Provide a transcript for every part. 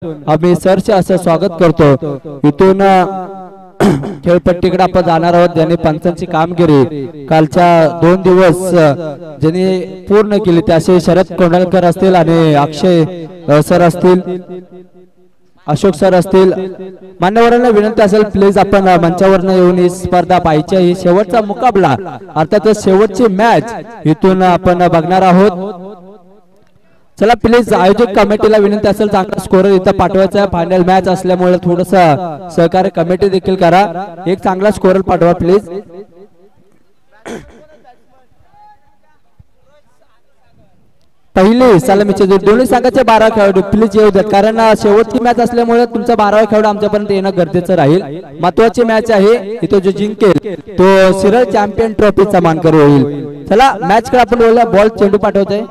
आम्ही सरचे असं स्वागत करतो। इथून खेळपट्टीकडे आपण जाणार आहोत। ज्यांनी पंचांची कामगिरी कालच्या 2 दिवस ज्यांनी पूर्ण केली ते असे शरद कोंडलकर असतील आणि अक्षय सर असतील, अशोक सर असतील। मान्यवरांना विनंती असेल प्लीज आपण मंचावरनं येऊन ही स्पर्धा पाहायची आहे। शेवटचा मुकाबला अर्थातच शेवटची मॅच इथून आपण बघणार आहोत। चला प्लीज आयोजक कमिटीला विनंती असेल चांगला स्कोरर इथं पाठवायचा आहे। फायनल मॅच असल्यामुळे थोडंसं सहकार्य कमिटी देखील करा। एक चांगला स्कोरर पाठवा प्लीज। पहिली सलामीचे दोन्ही संघाचे 12 खेळाडू प्लीज येऊ द्या, कारण शेवटची मॅच असल्यामुळे तुमचा 12वा खेळाडू आमच्यापर्यंत येणं गरजेचं राहील। महत्त्वाची मॅच आहे, इथं जो जिंकेल तो सिरल चॅम्पियन ट्रॉफीचा मानकरी होईल। चला मॅच कडे आपण बोलूया। बॉल चेंडू पाठवतोय।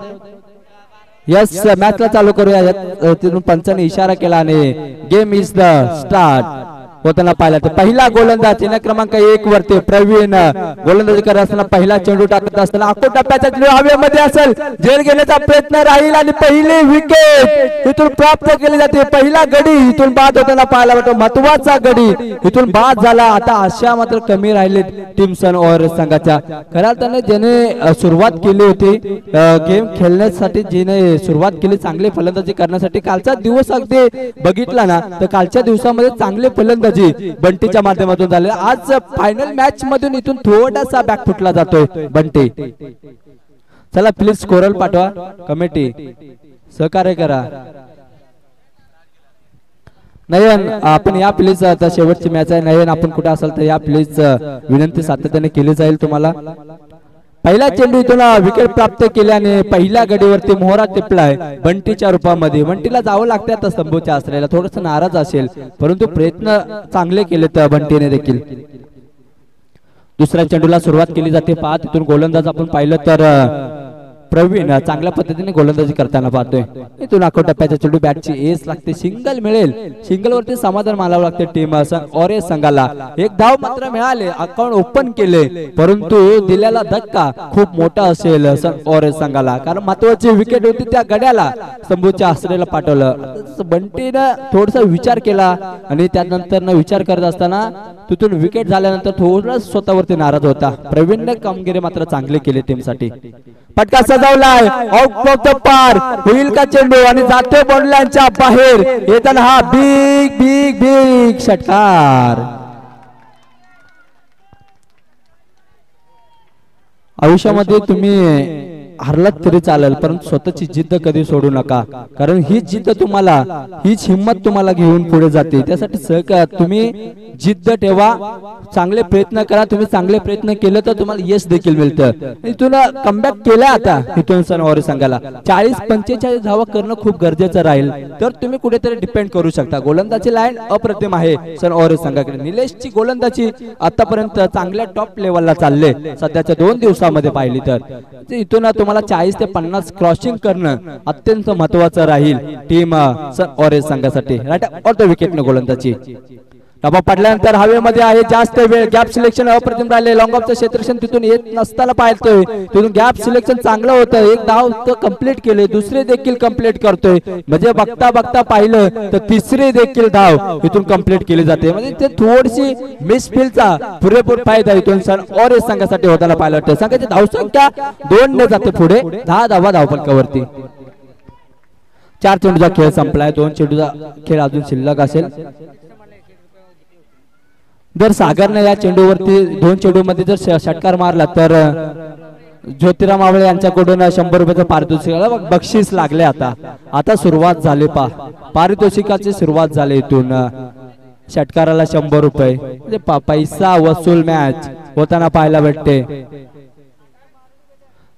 यस मॅचला चालू करूया। तिथून पंचाने इशारा केला आणि गेम इज द स्टार्ट होताना पाहिला तर पहिला गोलंदाज चेंडू क्रमांक 1 वरती प्रवीण गोलंदाजी करत असताना पहिला चेंडू टाकत असताना आखो टप्प्याचा चेंडू हवेमध्ये असेल, झेल घेण्याचा प्रयत्न राहील आणि पहिली विकेट इथून प्राप्त केली जाते। पहिला गडी इथून बाद होताना पाहायला मिळतो, महत्त्वाचा गडी इथून बाद झाला। आता आशा मात्र कमी राहिले टीम सन और संघाच्या। खऱ्या अर्थाने ज्याने सुरुवात केली होती गेम खेळण्यासाठी, जिने सुरुवात केली चांगली फलंदाजी करण्यासाठी, कालचा दिवस अगदी बघितला ना तर कालच्या दिवसामध्ये चांगले फलंदाजी बंटीच्या माध्यमातून झाले। आज फायनल मॅच मधून इथून थोडासा बॅक फुटला जातोय बंटी। चला प्लीज स्कोरर पाठवा कमिटी, सहकार्य करा। नयन आपण या प्लीज, आता शेवटची मॅच आहे। नयन आपण कुठे असाल तर या प्लीज, विनंती सातत्याने केली जाईल तुम्हाला। पहिला चेंडू इथून विकेट प्राप्त केल्याने पहिल्या गडीवरती मोहरा टिपलाय बंटीच्या रूपामध्ये। बंटीला जावं लागतं आता स्तंभूच्या आश्रयाला, थोडस नाराज असेल परंतु प्रयत्न चांगले केलेत बंटीने देखील। दुसऱ्या चेंडूला सुरुवात केली जाते। पाहत इथून गोलंदाज आपण पाहिलं तर प्रवीण चांगल्या पद्धतीने गोलंदाजी करताना पाहतोय। इथून आखो टप्प्याच्या चेंडू बॅटची एस लागते, सिंगल मिळेल, सिंगल वरती समाधान मानावं लागते टीम ऑरेंज संघाला। एक धाव मात्र मिळाले, अकाउंट ओपन केले परंतु दिलेला धक्का खूप मोठा असेल ऑरेंज संघाला, कारण महत्वाची विकेट होती त्या गड्याला स्तंभूच्या आश्रयाला पाठवलं। बंटीनं थोडासा विचार केला आणि त्यानंतर विचार करत असताना तिथून विकेट झाल्यानंतर थोडं स्वतःवरती नाराज होता। प्रवीणने कामगिरी मात्र चांगली केली टीम साठी। फटका सजवलाय, आउट ऑफ द पार होईल का चेंडू आणि जातोय बॉलच्या बाहेर। येताना हा बिग बिग बिग षटकार। आयुष्यामध्ये तुम्ही हरलात तरी चालेल परंतु स्वतःची जिद्द कधी सोडू नका, कारण हीच जिद्द तुम्हाला, हीच हिंमत तुम्हाला घेऊन पुढे जाते। त्यासाठी तुम्ही जिद्द ठेवा, चांगले प्रयत्न करा। तुम्ही चांगले प्रयत्न केले तर तुम्हाला यश देखील मिळतं। इथून कमबॅक केला आता इथून सन ऑरेंज संघाला 40-45 धावा करणं खूप गरजेचं राहील, तर तुम्ही कुठेतरी डिपेंड करू शकता। गोलंदाजी लाईन अप्रतिम आहे सन ऑरेंज संघाकडे। निलेशची गोलंदाजी आतापर्यंत चांगल्या टॉप लेवलला चालले सध्याच्या 2 दिवसामध्ये पाहिली तर। इथून तुम्हाला 40 ते 50 क्रॉसिंग करणं अत्यंत महत्त्वाचं राहील टीम सन ऑरेंज संघासाठी। राईट ऑफ द विकेटने गोलंदाजी डबा पडल्यानंतर हवेमध्ये आहे, जास्त वेळ गॅप सिलेक्शन अप्रतिम राहिले। लॉंग ऑफचं क्षेत्रक्षण तिथून येत नसताना पाहतोय, तिथून गॅप सिलेक्शन चांगलं होतं। एक धाव तो कंप्लीट केले, दुसरे देखील कंप्लीट करतोय, म्हणजे बघता बघता पाहिलं तर तिसरी देखील धाव इथून कंप्लीट केली जाते। म्हणजे ते थोडीशी मिसफिलचा पुरेपूर फायदा इथून सन ऑरेंज संघासाठी होताना पाहिलं वाटतं। संघाची धावसंख्या 2 ने जाते पुढे, 10 धावा धावफलकावरती। 4 चेंडूचा खेळ संपलाय, 2 चेंडूचा खेळ अजून शिल्लक असेल। जर सागरने या चेंडूवरती 2 चेंडू मध्ये जर षटकार मारला तर ज्योतिराम आवळे यांच्याकडून 100 रुपयाचं पारितोषिक बक्षीस लागले। आता सुरुवात झाली, पारितोषिकाची सुरुवात झाली। इथून षटकाराला 100 रुपये म्हणजे पैसा वसूल मॅच होताना पाहायला भेटते।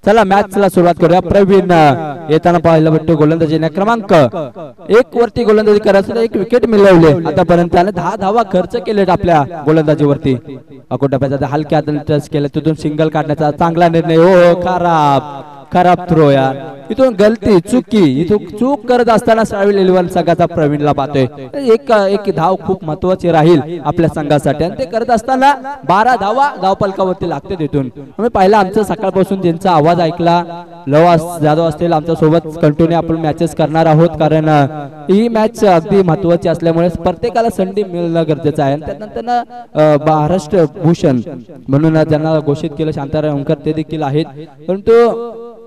चला मॅचला सुरुवात करूया। प्रवीण येताना पाहायला भेटतो गोलंदाजी क्रमांक 1 वरती गोलंदाजी करायचं, 1 विकेट मिळवले आतापर्यंत। त्याने 10 धावा खर्च केले आपल्या गोलंदाजीवरती। अकोटाप्याचा हलक्या टच केला, तिथून सिंगल काढण्याचा चांगला निर्णय। हो खराब खराब थ्रो यार, इथून गलती चुकी, इथून चूक करत असताना सावेल इलेव्हन संघाचा प्रवीणला पाहतोय. एक धाव खूप महत्वाची राहील आपल्या संघासाठी आणि ते करत असताना 12 धावा धावफलकावरती लागते. तिथून आम्ही पाहिलं आमचं सकाळपासून ज्यांचा आवाज ऐकला लव जाधव असतील आमच्या सोबत कंटिन्यू आपण मॅचेस करणार आहोत, कारण ही मॅच अगदी महत्वाची असल्यामुळे प्रत्येकाला संधी मिळणं गरजेचं आहे. त्यानंतर महाराष्ट्र भूषण म्हणून ज्यांना घोषित केलं शांताराम ओंकार ते देखील आहेत. परंतु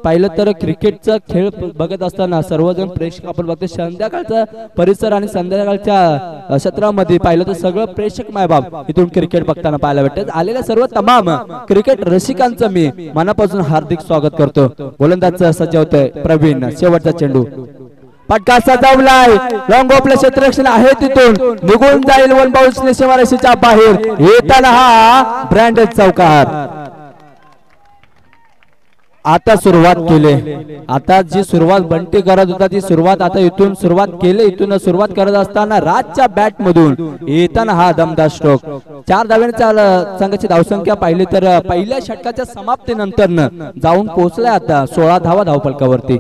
पाहिलं तर क्रिकेटचा खेळ बघत असताना सर्वजण प्रेक्षक आपण बघतो संध्याकाळचा परिसर आणि संध्याकाळच्या क्षेत्रामध्ये पाहिलं तर सगळं प्रेक्षक मायबाप इथून क्रिकेट बघताना पाहायला भेटत. आलेल्या सर्व तमाम क्रिकेट रसिकांचं मी मनापासून हार्दिक स्वागत करतो. गोलंदाज सज्ज होतोय प्रवीण, शेवटचा चेंडू फटका सजवलाय, लॉंग ऑफला क्षेत्ररक्षण आहे तिथून निघून जाईल वन बाउन्स सीमारेषेच्या बाहेर. येताना हा ब्रँडेड चौकार. आता सुरुवात केली, आता जी सुरुवात बंटी करत होता ती सुरुवात आता इथून सुरुवात केली. इथून सुरुवात करत असताना राजच्या बॅट मधून येताना हा दमदार स्ट्रोक. 4 धावांच्या संघाची धावसंख्या पाहिली तर पहिल्या षटकाच्या समाप्तीनंतर जाऊन पोहोचलाय आता 16 धावा धावफलकावरती.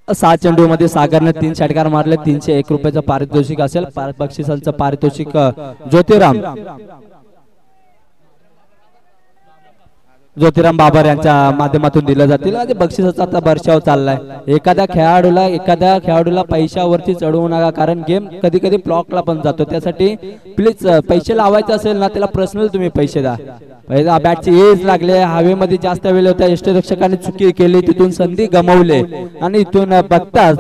सहा चेंडू मध्ये सागरने 3 षटकार मारले. 301 रुपयाचं पारितोषिक असेल. बक्षिसांचं पारितोषिक ज्योतिराम बाबर यांच्या माध्यमातून दिलं जातील. बक्षिसाचा आता बर्षाव चाललाय. एखाद्या खेळाडूला पैशावरती चढवू नका, कारण गेम कधी कधी ब्लॉकला पण जातो. त्यासाठी प्लीज पैसे लावायचे असेल ना त्याला पर्सनल तुम्ही पैसे द्या. बॅटची एज लागले, हवेमध्ये जास्त वेळ होता, यष्टीरक्षकांनी चुकी केली, तिथून संधी गमावले आणि इथून बघताच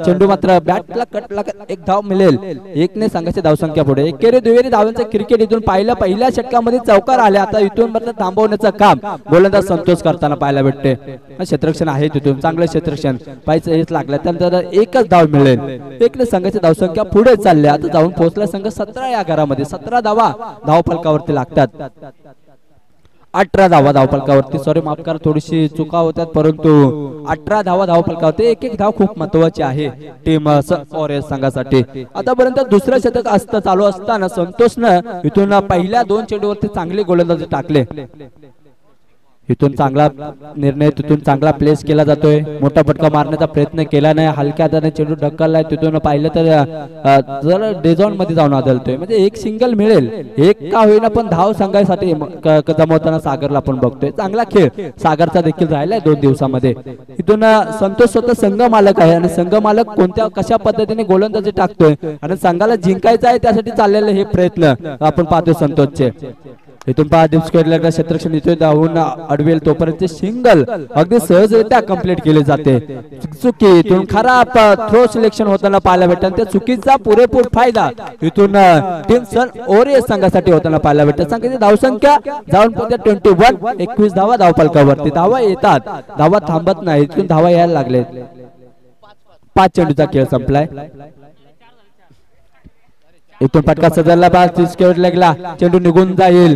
चेंडू मात्र बॅटला कट लागत 1 धाव मिळेल. 1ने संघाची धावसंख्या पुढे. एकेरी दुहेरी धावांचं क्रिकेट इथून पाहिलं. पहिल्या षटकामध्ये चौकार आले. आता इथून मात्र थांबवण्याचं काम गोलंदाज संतोष करताना पाहायला भेटते. क्षेत्ररक्षण आहे तिथून चांगलं क्षेत्ररक्षण पाहिजे हेच लागलं. त्यानंतर 1च धाव मिळेल. 1ने संघाची धावसंख्या पुढे चालली. आता जाऊन पोहोचला संघ 17 या घरामध्ये. 17 धावा धावफलकावरती लागतात. 18 धावा धावफलकावरती. सॉरी माफ करा, थोडीशी चुका होतात, परंतु 18 धावा धावफलकावरती. एक धाव खूप महत्वाची आहे टीम ऑरेंज संघासाठी. आतापर्यंत दुसरं शतक चालू असताना संतोषनं इथून पहिल्या 2 चेंडूवरती चांगले गोलंदाजी टाकले. इथून चांगला निर्णय, तिथून चांगला प्लेस केला जातोय. मोठा फटका मारण्याचा प्रयत्न केला नाही, हलक्या हाताने चेंडू ढकललाय. तिथून पाहिलं तर जर डेझॉन मध्ये जाऊन आदळतोय, म्हणजे एक सिंगल मिळेल. एक का होईना पण धाव संघासाठी जमवताना सागरला आपण बघतोय. चांगला खेळ सागरचा देखील राहिलाय 2 दिवसामध्ये. इथून संतोष स्वतः संघ मालक आहे आणि संघ मालक कोणत्या कशा पद्धतीने गोलंदाजी टाकतोय आणि संघाला जिंकायचं आहे त्यासाठी चाललेले हे प्रयत्न आपण पाहतोय संतोषचे. इथून 5 दिवस खेळलेला क्षेत्ररक्षण इथे धावून अडवेल तोपर्यंत सिंगल अगदी सहजरित्या कंप्लीट केले जाते. चुकी इथून खराब थ्रो सिलेक्शन होताना पाहायला भेटत. त्या चुकीचा पुरेपूर फायदा इथून टीम सन ओरिएंट संघासाठी होताना पाहायला भेटत. संघाची धावसंख्या जाऊन पोहोचते 21. 21 धावा धावफलकावरती. धावा येतात, धावा थांबत नाही. इथून धावा यायला लागले. 5 चेंडूचा खेळ संपलाय. इथून फटका सजरला, 30 खेळ लागला, चेंडू निघून जाईल.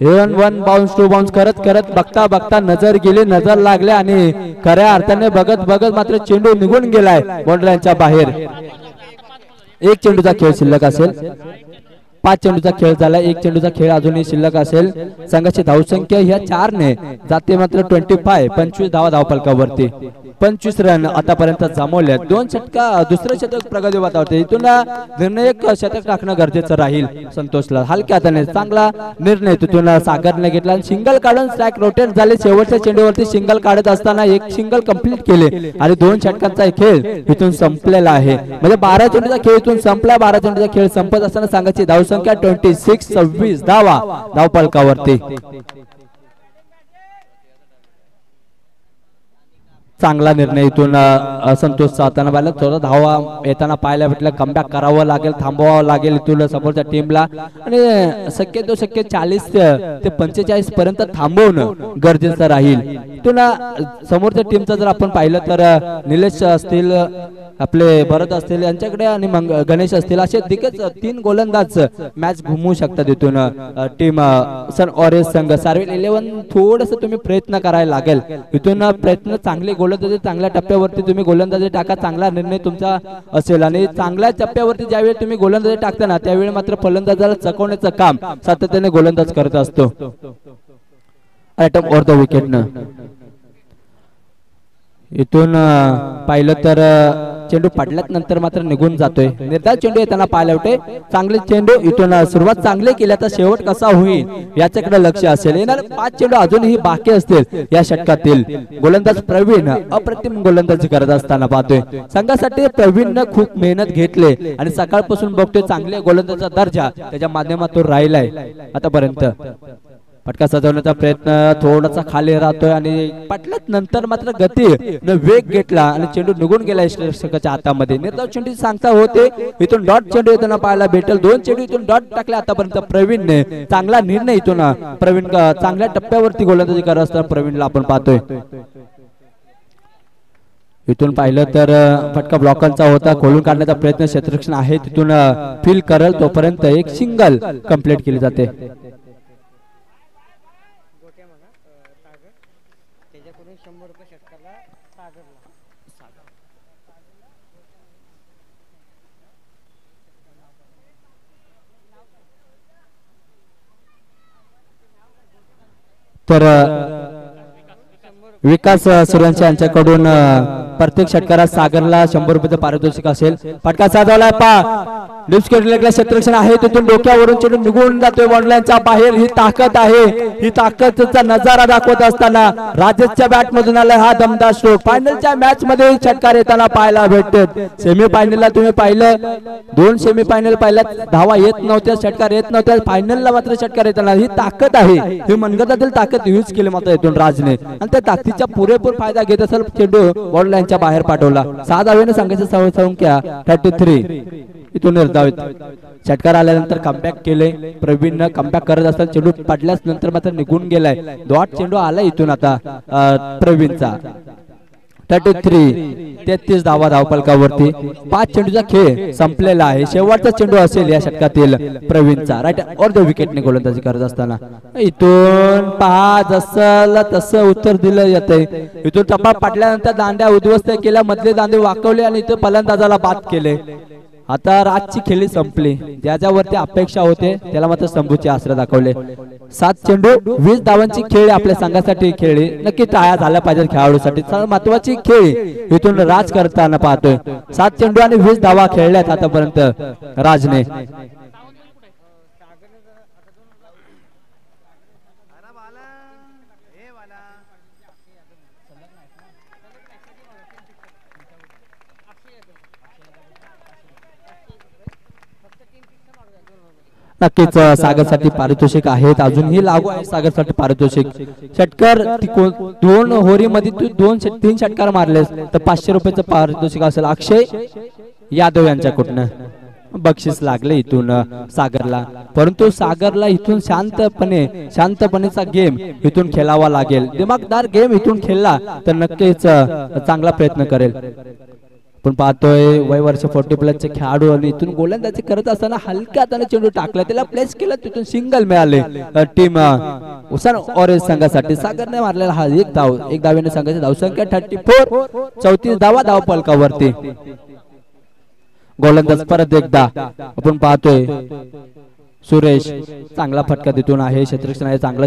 1 बाउन्स 2 बाउन्स करत करत बघता बघता नजर गेली, नजर लागले आणि खऱ्या अर्थाने बघत बघत मात्र चेंडू निघून गेलाय बाउंड्रीच्या बाहेर. 1 चेंडूचा खेळ शिल्लक असेल. 5 चेंडूचा खेळ झाला. 1 चेंडूचा खेळ अजूनही शिल्लक असेल. संघाची धावसंख्या ह्या 4 ने जाते मात्र 25. 25 धावा धावफलकावरती. 25 रन आतापर्यंत जमवले. 2 षटका दुसरं षटक प्रगती वातावरते. इथून निर्णायक शतक टाकणं गरजेचं राहील संतोषला. हलक्या हाताने चांगला निर्णय तिथून सागरने घेतला. सिंगल काढून स्ट्राइक रोटेट झाले. शेवटच्या चेंडूवरती सिंगल काढत असताना 1 सिंगल कंप्लीट केले आणि 2 षटकांचा खेळ इथून संपलेला आहे. म्हणजे 12 चेंडूचा खेळ इथून संपला. 12 चेंडूचा खेळ संपत असताना संघाची धावसंख्या 26. 26 धावा धावफलकावरती. चांगला निर्णय इथून संतोष साधताना पाहिला. थोडा धावा येताना पाहायला भेटला. कमबॅक करावं लागेल, थांबवावं लागेल इथून समोरच्या टीमला आणि शक्य 40 ते 45 पर्यंत थांबवणं गरजेचं राहील. इथून समोरच्या टीमचं जर आपण पाहिलं तर निलेश असतील, आपले भरत असतील यांच्याकडे आणि गणेश असतील असे दिग्गज 3 गोलंदाज मॅच घुमवू शकतात. इथून टीम सन ऑरेंज संघ सार्वेल 11 थोडस तुम्ही प्रयत्न करायला लागेल. इथून प्रयत्न चांगले गोलंदाजी चांगल्या टप्प्यावरती तुम्ही गोलंदाजी टाका. चांगला निर्णय तुमचा असेल आणि चांगल्या टप्प्यावरती ज्यावेळी तुम्ही गोलंदाजी टाकता ना त्यावेळी मात्र फलंदाजाला चकवण्याचं काम सातत्याने गोलंदाज करत असतो. आयटम ओव्हर द विकेट न इथून पाहिलं तर चेंडू पडल्यात नंतर मात्र निघून जातोय. निर्धाव चेंडू येताना पाहायला होते. चांगले चेंडू इथून सुरुवात चांगली केली तर शेवट कसा होईल याच्याकडे लक्ष असेल. येणार 5 चेंडू अजूनही बाकी असतील या षटकातील. गोलंदाज प्रवीण अप्रतिम गोलंदाजी करत असताना पाहतोय. संघासाठी प्रवीणनं खूप मेहनत घेतले आणि सकाळपासून बघतोय चांगले गोलंदाजाचा दर्जा त्याच्या माध्यमातून राहिलाय आतापर्यंत. फटका सजवण्याचा प्रयत्न थोडासा खाली राहतोय आणि पटल्यात नंतर मात्र गती वेग घेतला आणि चेंडू निघून गेला षटकाच्या हातामध्ये. निर्धाव चेंडू सांगता होते इथून डॉट चेंडू येताना पाहायला भेटेल. 2 चेंडू इथून डॉट टाकले आतापर्यंत प्रवीणने. चांगला निर्णय इथून प्रवीण चांगल्या टप्प्यावरती गोलंदाजी करत असताना प्रवीणला आपण पाहतोय. इथून पाहिलं तर फटका ब्लॉकांचा होता. खोलून काढण्याचा प्रयत्न क्षेत्ररक्षण आहे तिथून फील करल तोपर्यंत एक सिंगल कंप्लीट केली जाते. तर विकास सूर्यवंशी यांच्याकडून प्रत्येक षटकारात सागरला 100 रुपयाचं पारितोषिक असेल. फटका साधवलाय पा क्षेत्ररक्षण आहे तिथून डोक्यावरून चेंडू निघून जातोय बॉन्डलाईनच्या बाहेर. ही ताकद आहे. ही ताकदचा नजारा दाखवत असताना राजेशच्या बॅट मधून आलाय हा दमदार स्ट्रोक. फायनलच्या मॅच मध्ये षटकार येताना पाहायला भेटतात. सेमी फायनलला तुम्ही पाहिलं 2 सेमी फायनल पाहिल्यात धावा येत नव्हत्या षटकार येत नव्हत्या. फायनलला मात्र षटकार येताना ही ताकद आहे. ही मनगटातील ताकद यूज केली मात्र इथून राजने आणि त्या ताकदीचा पुरेपूर फायदा घेत असेल चेंडू बॉन्डलाईनच्या बाहेर पाठवला. 6 धावेने संघाची संख्या 33. इथून निर्धावित षटकार आल्यानंतर कमबॅक केले. प्रवीणनं कमबॅक करत असताना चेंडू पडल्यास नंतर मात्र निघून गेलाय. डॉट चेंडू आला इथून आता प्रवीणचा. 33 धावा धावफलकावरती. 5 चेंडूचा खेळ संपलेला आहे. शेवटचा चेंडू असेल या षटकातील प्रवीणचा. राईट ऑर द विकेटने गोलंदाजी करत असताना इथून पहा जसं तसं उत्तर दिलं येतंय. इथून टप्पा पाडल्यानंतर दांड्या उद्ध्वस्त केल्या. मधले दांडे वाकवले आणि इथं फलंदाजाला बाद केले. आता राजची खेळी संपली. ज्याच्यावरती अपेक्षा होते त्याला मात्र संभूचे आश्रय दाखवले. 7 चेंडू 20 धावांची खेळी आपल्या संघासाठी खेळली. नक्की टाळ्या झाल्या पाहिजे खेळाडूसाठी. महत्वाची खेळी इथून राज करताना पाहतोय. 7 चेंडू आणि 20 धावा खेळल्यात आतापर्यंत राजने. नक्कीच सागरसाठी पारितोषिक आहेत. अजूनही लागू आहे सागरसाठी पारितोषिक. षटकार 2 होरीमध्ये तू 2-3 षटकार मारलेस तर 500 रुपयाचं पारितोषिक असेल. अक्षय यादव यांच्याकडून बक्षीस लागले इथून सागरला. परंतु सागरला इथून शांतपणेचा गेम इथून खेळावा लागेल. दिमागदार गेम इथून खेळला तर नक्कीच चांगला प्रयत्न करेल. पण पाहतोय वय वर्ष 40+ खेळाडू आणि इथून गोलंदाजी करत असताना हलक्या हाताने चेंडू टाकला. त्याला प्लेस केला तिथून सिंगल मिळाले टीम उसान ऑरेंज संघासाठी. सागरने मारलेला हा एक धावेने संघाची धावसंख्या 34. 34 धावा धावफलकावरती. गोलंदाज परत एकदा आपण पाहतोय सुरेश. चांगला फटका तिथून आहे. क्षेत्ररक्षण आहे चांगला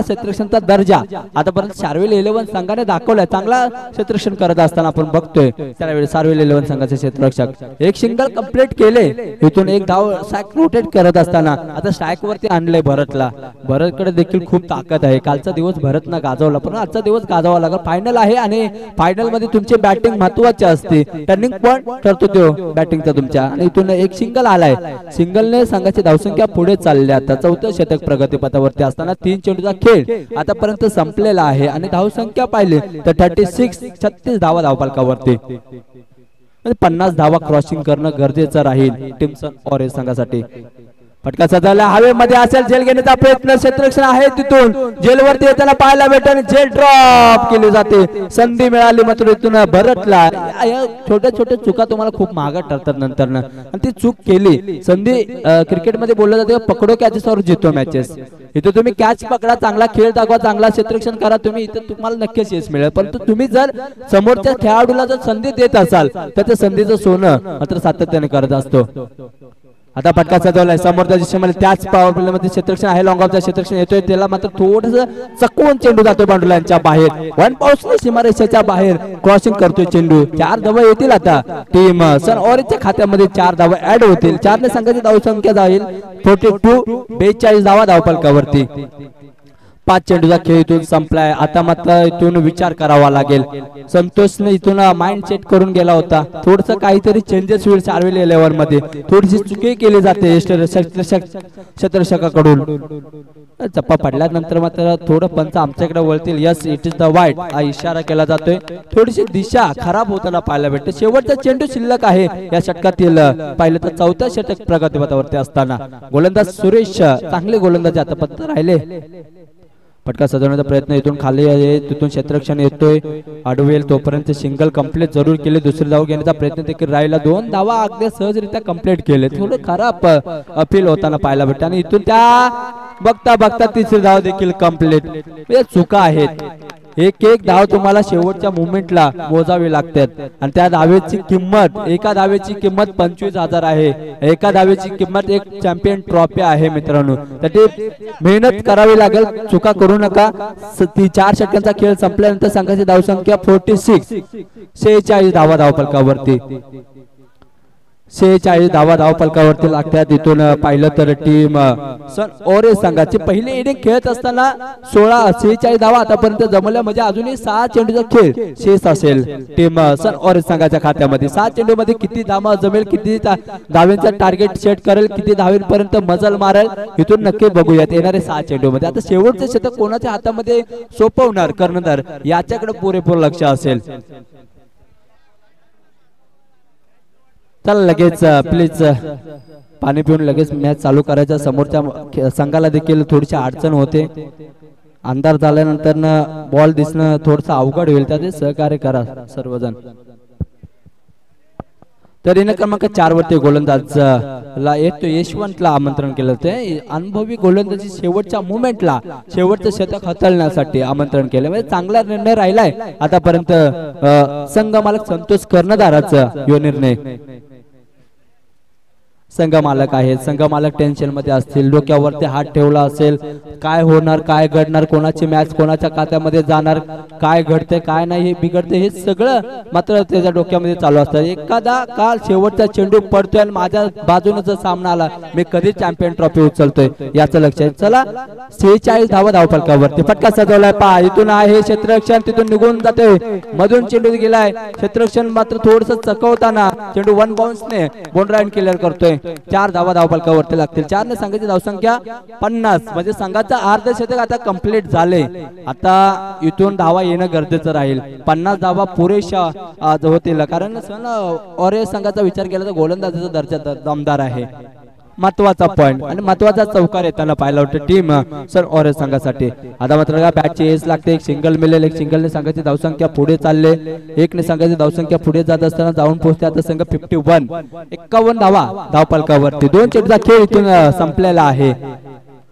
क्षेत्ररक्षणचा दर्जा आतापर्यंत शार्वेल 11 संघाने दाखवलाय. चांगला क्षेत्ररक्षण करत असताना आपण बघतोय त्यावेळी शार्वेल 11 संघाचे क्षेत्ररक्षक एक सिंगल कंप्लीट केले. इथून एक धाव स्ट्राइक रोटेट करत असताना आता स्ट्राइक वरती आणलंय भरतला. भरतकडे देखील खूप ताकद आहे. कालचा दिवस भरतनं गाजवला पण आजचा दिवस गाजवावा लागला. फायनल आहे आणि फायनल मध्ये तुमची बॅटिंग महत्वाची असते. टर्निंग पॉइंट ठरतो तो बॅटिंगचा तुमच्या. आणि इथून एक सिंगल आलाय. सिंगलने संघाची संख्या पुढे चालली. आता 4थं षटक प्रगतीपथावरती असताना 3 चेंडूचा खेळ आतापर्यंत संपलेला आहे आणि धावसंख्या पाहिली तर 36 धावा धावफलकावरती. 50 धावा क्रॉसिंग करणं गरजेचं राहील टीम ऑरेंज संघासाठी. फटका सजवला हवेमध्ये असेल. झेल घेण्याचा प्रयत्न क्षेत्ररक्षण आहे तिथून झेलवरती येताना पाहायला भेटत आणि झेल ड्रॉप केली जाते. संधी मिळाली मात्र इथून भरतला. छोट्या चुका तुम्हाला खूप महागात ठरतात नंतर आणि ती चूक केली. संधी क्रिकेटमध्ये बोललं जाते पकडो कॅचेस और जितो मॅचेस. इथे तुम्ही कॅच पकडा चांगला खेळ दाखवा चांगला क्षेत्ररक्षण करा तुम्ही इथे तुम्हाला नक्कीच यश मिळेल. परंतु तुम्ही जर समोरच्या खेळाडूला जर संधी देत असाल तर त्या संधीचं सोनं मात्र सातत्याने करत असतो. आता फटका सजवलाय समोरच्या दिशेमध्ये त्याच पॉवर प्ले मध्ये क्षेत्ररक्षण आहे लॉंग ऑफचा क्षेत्ररक्षण येतोय त्याला मात्र थोडस चकवून चेंडू जातोय बाउंड्रीच्या बाहेर वन पाऊसने सीमारेषेच्या बाहेर क्रॉसिंग करतोय चेंडू 4 धावा येतील आता टीम सन ऑरेंजच्या खात्यामध्ये 4 धावा ऍड होतील 4 ने संघाची धावसंख्या जाईल 42 42 धावा धावफलकावरती 5 चेंडूचा खेळ इथून संपलाय आता मात्र इथून विचार करावा लागेल संतोषने इथून माइंड सेट करून गेला होता थोडस काहीतरी चेंजेस होईल चार्वेल 11 मध्ये थोडीशी चुकी केली जाते क्षेत्ररक्षकाकडून चप्पा पडल्यानंतर मात्र थोडं पंच आमच्याकडे वळतील यस इट इज द वाईट हा इशारा केला जातोय थोडीशी दिशा खराब होताना पाहायला भेटते शेवटचा चेंडू शिल्लक आहे या षटकातील पाहिलं तर 4था षटक प्रगतीपथावरती असताना गोलंदाज सुरेश चांगले गोलंदाज आता पत्ता राहिले फटका सजवण्याचा प्रयत्न इथून खाली आहे तिथून क्षेत्ररक्षण येतोय अडवेल तोपर्यंत सिंगल कंप्लीट जरूर केले दुसरी धाव घेण्याचा प्रयत्न देखील राहिला 2 धावा अगदी सहजरित्या कंप्लीट केले थोडं खराब अपील होताना पाहायला भेटते आणि इथून त्या बघता बघता तिसरी धाव देखील कंप्लीट म्हणजे चुका आहेत एक धाव तुम्हाला शेवटच्या मोमेंटला मोजावी लागतात आणि त्या धावेची किंमत एका धावेची किंमत 25,000 आहे एका धावेची किंमत एक चॅम्पियन ट्रॉफी आहे मित्रांनो त्यासाठी मेहनत करावी लागेल चुका करू नका 4 षटकांचा खेळ संपल्यानंतर संघाची धावसंख्या 46 धावा धावफलकावरती 46 धावा धावफलकावरती लागतात इथून पाहिलं तर टीम सन ऑरेंज संघाची पहिली इनिंग खेळत असताना 46 धावा आतापर्यंत जमवल्या म्हणजे अजूनही 6 चेंडूचा खेळ शेष असेल टीम सन ऑरेंज संघाच्या खात्यामध्ये 6 चेंडू मध्ये किती धावा जमेल किती धावेंचा टार्गेट सेट करेल किती धावेपर्यंत मजल मारेल इथून नक्की बघूयात येणारे 6 चेंडू मध्ये आता शेवटचे शतक कोणाच्या हातामध्ये सोपवणार कर्णधार याच्याकडे पुरेपूर लक्ष असेल चला लगेच प्लीज पाणी पिऊन लगेच मॅच चालू करायचा समोरच्या संघाला देखील थोडीशी अडचण होते अंधार झाल्यानंतर बॉल दिसणं थोडंसं अवघड होईल त्याचे सहकार्य करा सर्वजण तर इनिंग क्रमांक 4 वरती गोलंदाज ला येतो यशवंतला आमंत्रण केलं होते अनुभवी गोलंदाजी शेवटच्या मुवमेंटला शेवटचं शतक हाताळण्यासाठी आमंत्रण केलं म्हणजे चांगला निर्णय राहिलाय आतापर्यंत संघ मालक संतोष कर्णधाराचा यो निर्णय संघ मालक आहेत संघ मालक टेन्शन मध्ये असतील डोक्यावरती हात ठेवला असेल काय होणार काय घडणार कोणाची मॅच कोणाच्या खात्यामध्ये जाणार काय घडते काय नाही हे बिघडते हे सगळं मात्र त्याच्या डोक्यामध्ये चालू असतं एखादा काल शेवटचा चेंडू पडतोय आणि माझ्या बाजूने जर सामना आला मी कधी चॅम्पियन ट्रॉफी उचलतोय याचं लक्ष आहे चला 46 धावा धावफलकावरती फटका सजवलाय पहा इथून आहे क्षेत्ररक्षण तिथून निघून जाते मधून चेंडू गेलाय क्षेत्ररक्षण मात्र थोडस चकवताना चेंडू 1 बाउन्सने बोनराईन क्लिअर करतोय 4 धावा धावफलकावरती लागतील 4 ने संघाची धावसंख्या 50 म्हणजे संघाचा अर्धशतक आता कंप्लीट झाले आता इथून धावा येणं गरजेचं राहील 50 धावा पुरेशा होतील कारण ऑरेंज संघाचा विचार केला तर गोलंदाजाचा दर्जा दमदार आहे महत्वाचा पॉइंट आणि महत्वाचा चौकार येताना पाहिला होता टीम सर ऑरेंज संघासाठी आता मात्र बॅटची एज लागते एक सिंगल मिळेल एक सिंगलने संघाची धावसंख्या पुढे चालले एक ने संघाची धावसंख्या पुढे जात असताना जाऊन पोहोचते आता संघ 51 धावा धावफलकावरती 2 चेंडूचा खेळ इथून संपलेला आहे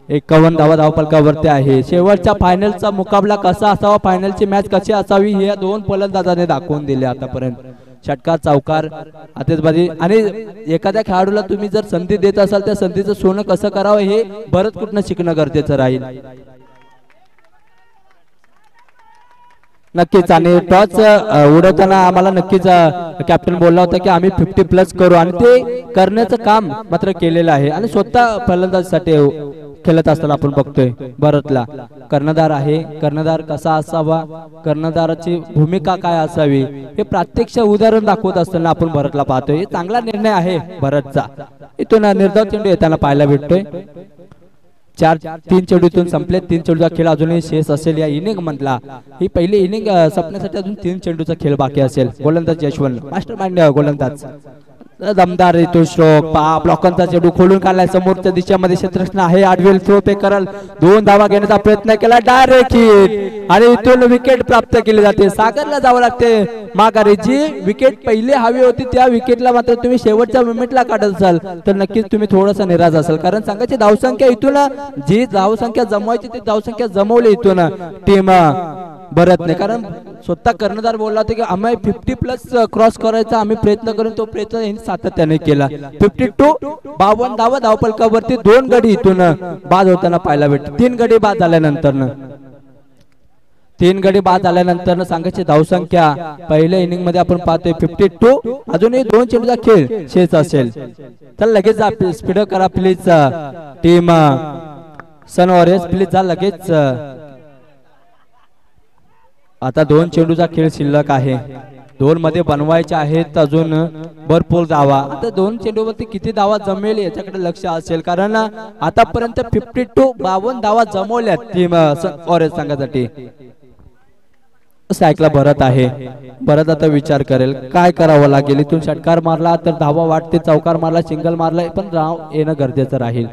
51 धावा धावफलकावरती आहे शेवटच्या फायनलचा मुकाबला कसा असावा फायनलची मॅच कशी असावी हे या 2 फलंदाजांनी दाखवून दिले आतापर्यंत षटकार चौकार आतिषबाजी आणि एखाद्या खेळाडूला तुम्ही जर संधी देत असाल त्या संधीचं सोनं कसं करावं हे बरंच कुठनं शिकणं गरजेचं राहील नक्कीच आणि टॉस उडवताना आम्हाला नक्कीच कॅप्टन बोलला होता की आम्ही 50+ करू आणि ते करण्याचं काम मात्र केलेलं आहे आणि स्वतः फलंदाजीसाठी खेळत असताना आपण बघतोय भरतला कर्णधार आहे कर्णधार कसा असावा कर्णधाराची भूमिका काय असावी हे प्रत्यक्ष उदाहरण दाखवत असताना आपण भरतला पाहतोय चांगला निर्णय आहे भरतचा इथून निर्धाव चेंडू येताना पाहायला भेटतोय 3 चेंडूतून संपले 3 चेंडूचा खेळ अजूनही शेष असेल या इनिंग मधला ही पहिली इनिंग संपण्यासाठी अजून 3 चेंडूचा खेळ बाकी असेल गोलंदाज यशवंत मास्टर माइंड गोलंदाज दमदार इथून स्ट्रोक ब्लॉकांचा चेंडू खोलून काढलाय समोरच्या दिशेमध्ये क्षेत्ररक्षण आहे आडवेल थ्रो पे करल 2 धावा घेण्याचा प्रयत्न केला डायरेक्ट हिट आणि इथून विकेट प्राप्त केली जाते सागरला जावं लागते माघारी जी विकेट पहिली हवी होती त्या विकेटला मात्र तुम्ही शेवटच्या मोमेंटला काढत असाल तर नक्कीच तुम्ही थोडासा निराश असाल कारण संघाची धावसंख्या इथून जी धावसंख्या जमवायची ती धावसंख्या जमवली इथून टीम भरत नाही, कारण स्वतः कर्णधार बोलला होता की आम्ही 50+ क्रॉस करायचा आम्ही प्रयत्न करून तो प्रयत्न यांनी सातत्याने केला. 52 52 धावा धावफलकावरती 2 गडी इथून बाद होताना पाहायला भेटले. 3 गडी बाद झाल्यानंतर 3 गडी बाद झाल्यानंतर सांगायची धावसंख्या पहिल्या इनिंग मध्ये आपण पाहतोय 52. अजूनही 2 चेंडूचा खेळ शेष असेल. तर लगेच स्पीड करा please team Sun Warriors, please जा लगेच. आता 2 चेंडूचा खेळ शिल्लक आहे. 2 मध्ये बनवायचे आहेत अजून भरपूर धावा. आता 2 चेंडूवरती किती धावा जमेल याच्याकडे लक्ष असेल, कारण आतापर्यंत 52 धावा जमवल्या टीम वॉरियर्स संघासाठी. सायकला भरत आहे. भरत आता विचार करेल काय करावं लागेल. इथून षटकार मारला तर धावा वाटते, चौकार मारला, सिंगल मारला पण धाव येणं गरजेचं राहील.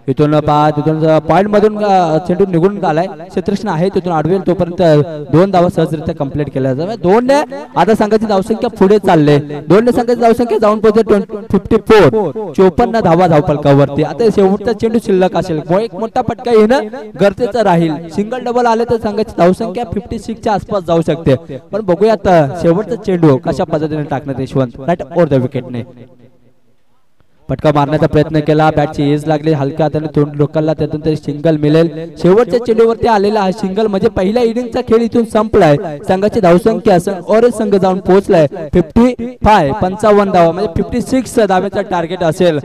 इथून पॉइंट मधून चेंडू निघून गेलाय. क्षेत्ररक्षण आहे तिथून आडवेल तोपर्यंत 2 धावा सहजरित्या कंप्लीट केल्या जातात. 2 ने आता संघाची धावसंख्या पुढे चालले. 2 ने संघाची धावसंख्या जाऊन पोहोचते 54. 54 धावा धावफलकावरती. आता शेवटचा चेंडू शिल्लक असेल, एक मोठा फटका येणं गरजेचं राहील. सिंगल डबल आले तर संघाची धावसंख्या 56 च्या आसपास जाऊ शकते. पण बघूयात शेवटचा चेंडू कशा पद्धतीने टाकणार यशवंत राईट ओव्हर द विकेटने. फटका मारण्याचा प्रयत्न केला, बॅटची एज लागली, हलक्या हाताने तोंड लोकांना त्यातून तरी सिंगल मिळेल. शेवटच्या चेंडूवरती आलेला हा सिंगल म्हणजे पहिल्या इनिंगचा खेळ इथून संपलाय. संघाची धावसंख्या ऑरेंज संघ जाऊन पोहोचलाय 55 धावा म्हणजे 56 धावेचा टार्गेट असेल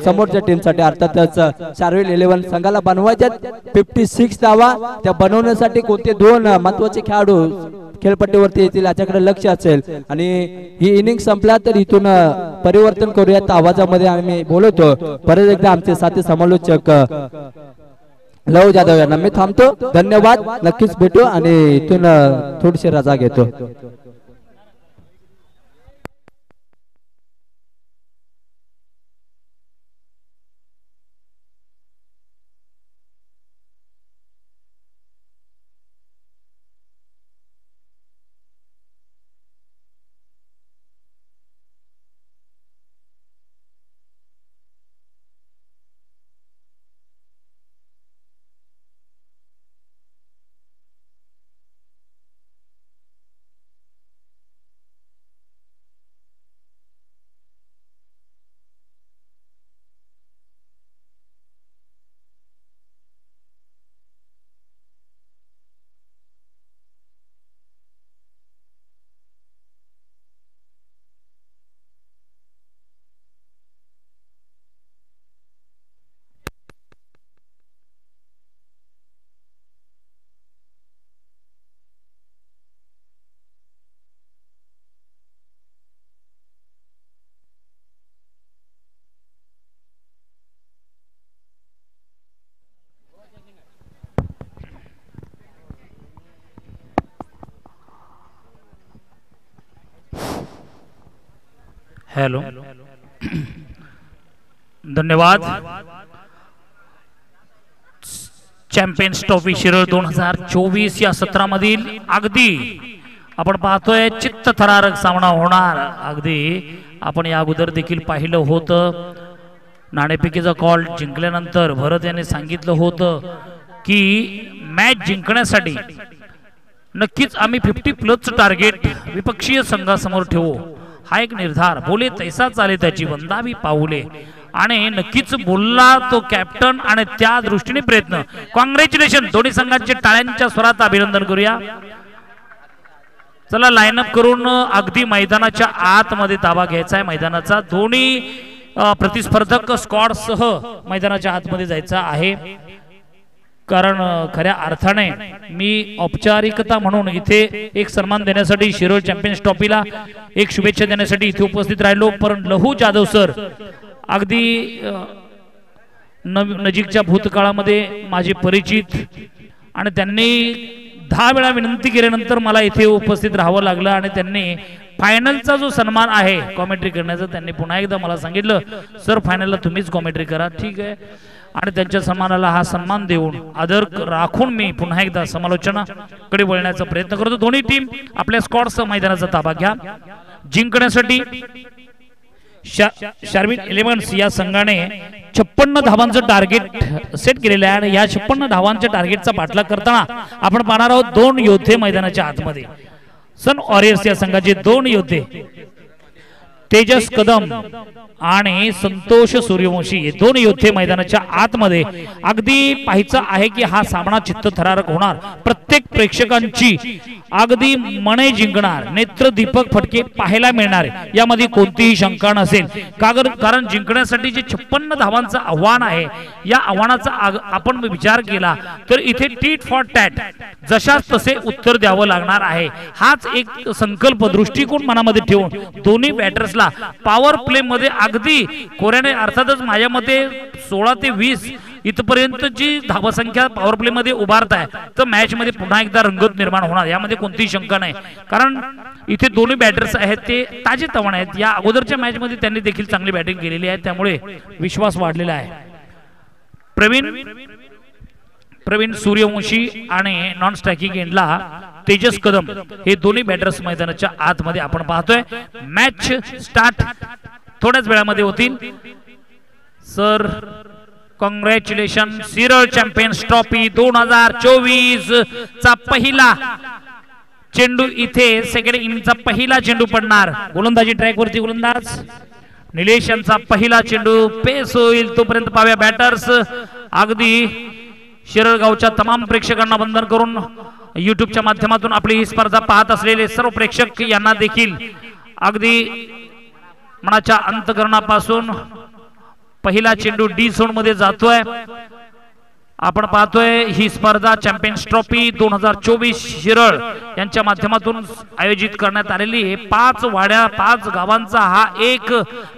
समोरच्या टीमसाठी. अर्थातच शार्विल 11 संघाला बनवायच्या 56 धावा. त्या बनवण्यासाठी कोणते 2 महत्वाचे खेळाडू खेळपट्टीवरती येतील याच्याकडे लक्ष असेल. आणि ही इनिंग संपला तर इथून परिवर्तन करूयात. आवाजामध्ये आम्ही बोलतो. परत एकदा आमचे साथी समालोचक लव जाधव यांना मी थांबतो. धन्यवाद. नक्कीच भेटू आणि इथून थोडीशी रजा घेतो. हेलो धन्यवाद. चॅम्पियन्स ट्रॉफी शिरोळ 2024 या सत्रामधील अगदी आपण पाहतोय चित्तथरारक सामना होणार. अगदी आपण या अगोदर देखील पाहिलं होतं. नाणेफेकीचा कॉल जिंकल्यानंतर भरत यांनी सांगितलं होतं की मॅच जिंकण्यासाठी नक्कीच आम्ही 50+ टार्गेट विपक्षीय संघासमोर ठेवू. हा एक निर्धार बोले तैसा चाले त्याची वंदावी पाऊले. आणि नक्कीच बोलला तो कॅप्टन आणि त्या दृष्टीने प्रयत्न. कॉंग्रॅच्युलेशन. दोन्ही संघांचे टाळ्यांच्या स्वरात अभिनंदन करूया. चला लाईनअप करून अगदी मैदानाच्या आतमध्ये ताबा घ्यायचा आहे मैदानाचा. दोन्ही प्रतिस्पर्धक स्क्वॉड सह मैदानाच्या आतमध्ये जायचा आहे. कारण खऱ्या अर्थाने मी औपचारिकता म्हणून इथे एक सन्मान देण्यासाठी शिरोळ चॅम्पियन्स ट्रॉफीला एक शुभेच्छा देण्यासाठी इथे उपस्थित राहिलो. पण लहू जाधव सर अगदी नजीकच्या भूतकाळामध्ये माझे परिचित आणि त्यांनी 10 वेळा विनंती केल्यानंतर मला इथे उपस्थित राहावं लागलं. आणि त्यांनी फायनलचा जो सन्मान आहे कॉमेंट्री करण्याचा त्यांनी पुन्हा एकदा मला सांगितलं सर फायनलला तुम्हीच कॉमेंट्री करा. ठीक आहे. आणि त्यांच्या सन्मानाला हा सन्मान देऊन आदर राखून मी पुन्हा एकदा समालोचनाकडे वळण्याचा प्रयत्न करतो. दोन्ही टीम आपल्या स्क्वॉडसह मैदानाचा ताबा घ्या. जिंकण्यासाठी शार्विन एलिमेंट्स या संघाने 56 धावांचं टार्गेट सेट केलेलं आहे आणि या 56 धावांच्या टार्गेटचा पाठलाग करताना आपण पाहणार आहोत दोन योद्धे मैदानाच्या आतमध्ये. सन वॉरियर्स या संघाचे दोन योद्धे तेजस कदम आणि संतोष सूर्यवंशी हे दोन योद्धे मैदानाच्या आतमध्ये. अगदी पाहायचं आहे की हा सामना चित्तथरारक होणार, प्रत्येक प्रेक्षकांची अगदी मने जिंकणार, नेत्रदीपक फटके पाहायला मिळणार, यामध्ये कोणतीही शंका नसेल. कारण जिंकण्यासाठी जे 56 धावांचं आव्हान आहे, या आव्हानाचा आपण विचार केला तर इथे टीट फॉर टॅट जशाच तसे उत्तर द्यावं लागणार आहे. हाच एक संकल्प दृष्टिकोन मनामध्ये ठेवून दोन्ही बॅटर्सला पॉवर प्ले मध्ये अगदी कोऱ्याने अर्थातच माझ्या मते 16 ते 20 इथपर्यंतची धावसंख्या पॉवर प्ले मध्ये उभारताय तर मॅच मध्ये पुन्हा एकदा रंगत निर्माण होणार, यामध्ये कोणतीही शंका नाही. कारण इथे दोन्ही बॅटर्स आहेत ते ताजे तवाने आहेत, या अगोदरच्या मॅच मध्ये त्यांनी देखील चांगली बॅटिंग केलेली आहे, त्यामुळे विश्वास वाढलेला आहे. प्रवीण सूर्यवंशी आणि नॉन स्ट्रायकिंग एंडला तेजस कदम हे दोन्ही बॅटर्स मैदानाच्या आतमध्ये आपण पाहतोय. मॅच स्टार्ट थोड्याच वेळामध्ये होतील. Sir congratulation. सिरळ चॅम्पियन्स ट्रॉफी 2024 चा पहिला चेंडू इथे सेकंड इनिंगचा पहिला चेंडू पडणार. गोलंदाजी ट्रॅक वरती गोलंदाज निलेश यांचा पहिला चेंडू पेस होईल, तोपर्यंत पाहूया बॅटर्स. अगदी शिरळगावच्या तमाम प्रेक्षकांना वंदन करून युट्यूबच्या माध्यमातून आपली ही स्पर्धा पाहत असलेले सर्व प्रेक्षक यांना देखील अगदी मनाच्या अंतःकरणापासून पहिला चेंडू डी झोन मध्ये जातोय. आपण पाहतोय ही स्पर्धा चॅम्पियन्स ट्रॉफी 2024 शिरळ यांच्या माध्यमातून आयोजित करण्यात आलेली आहे. 5 वाड्या 5 गावांचा हा एक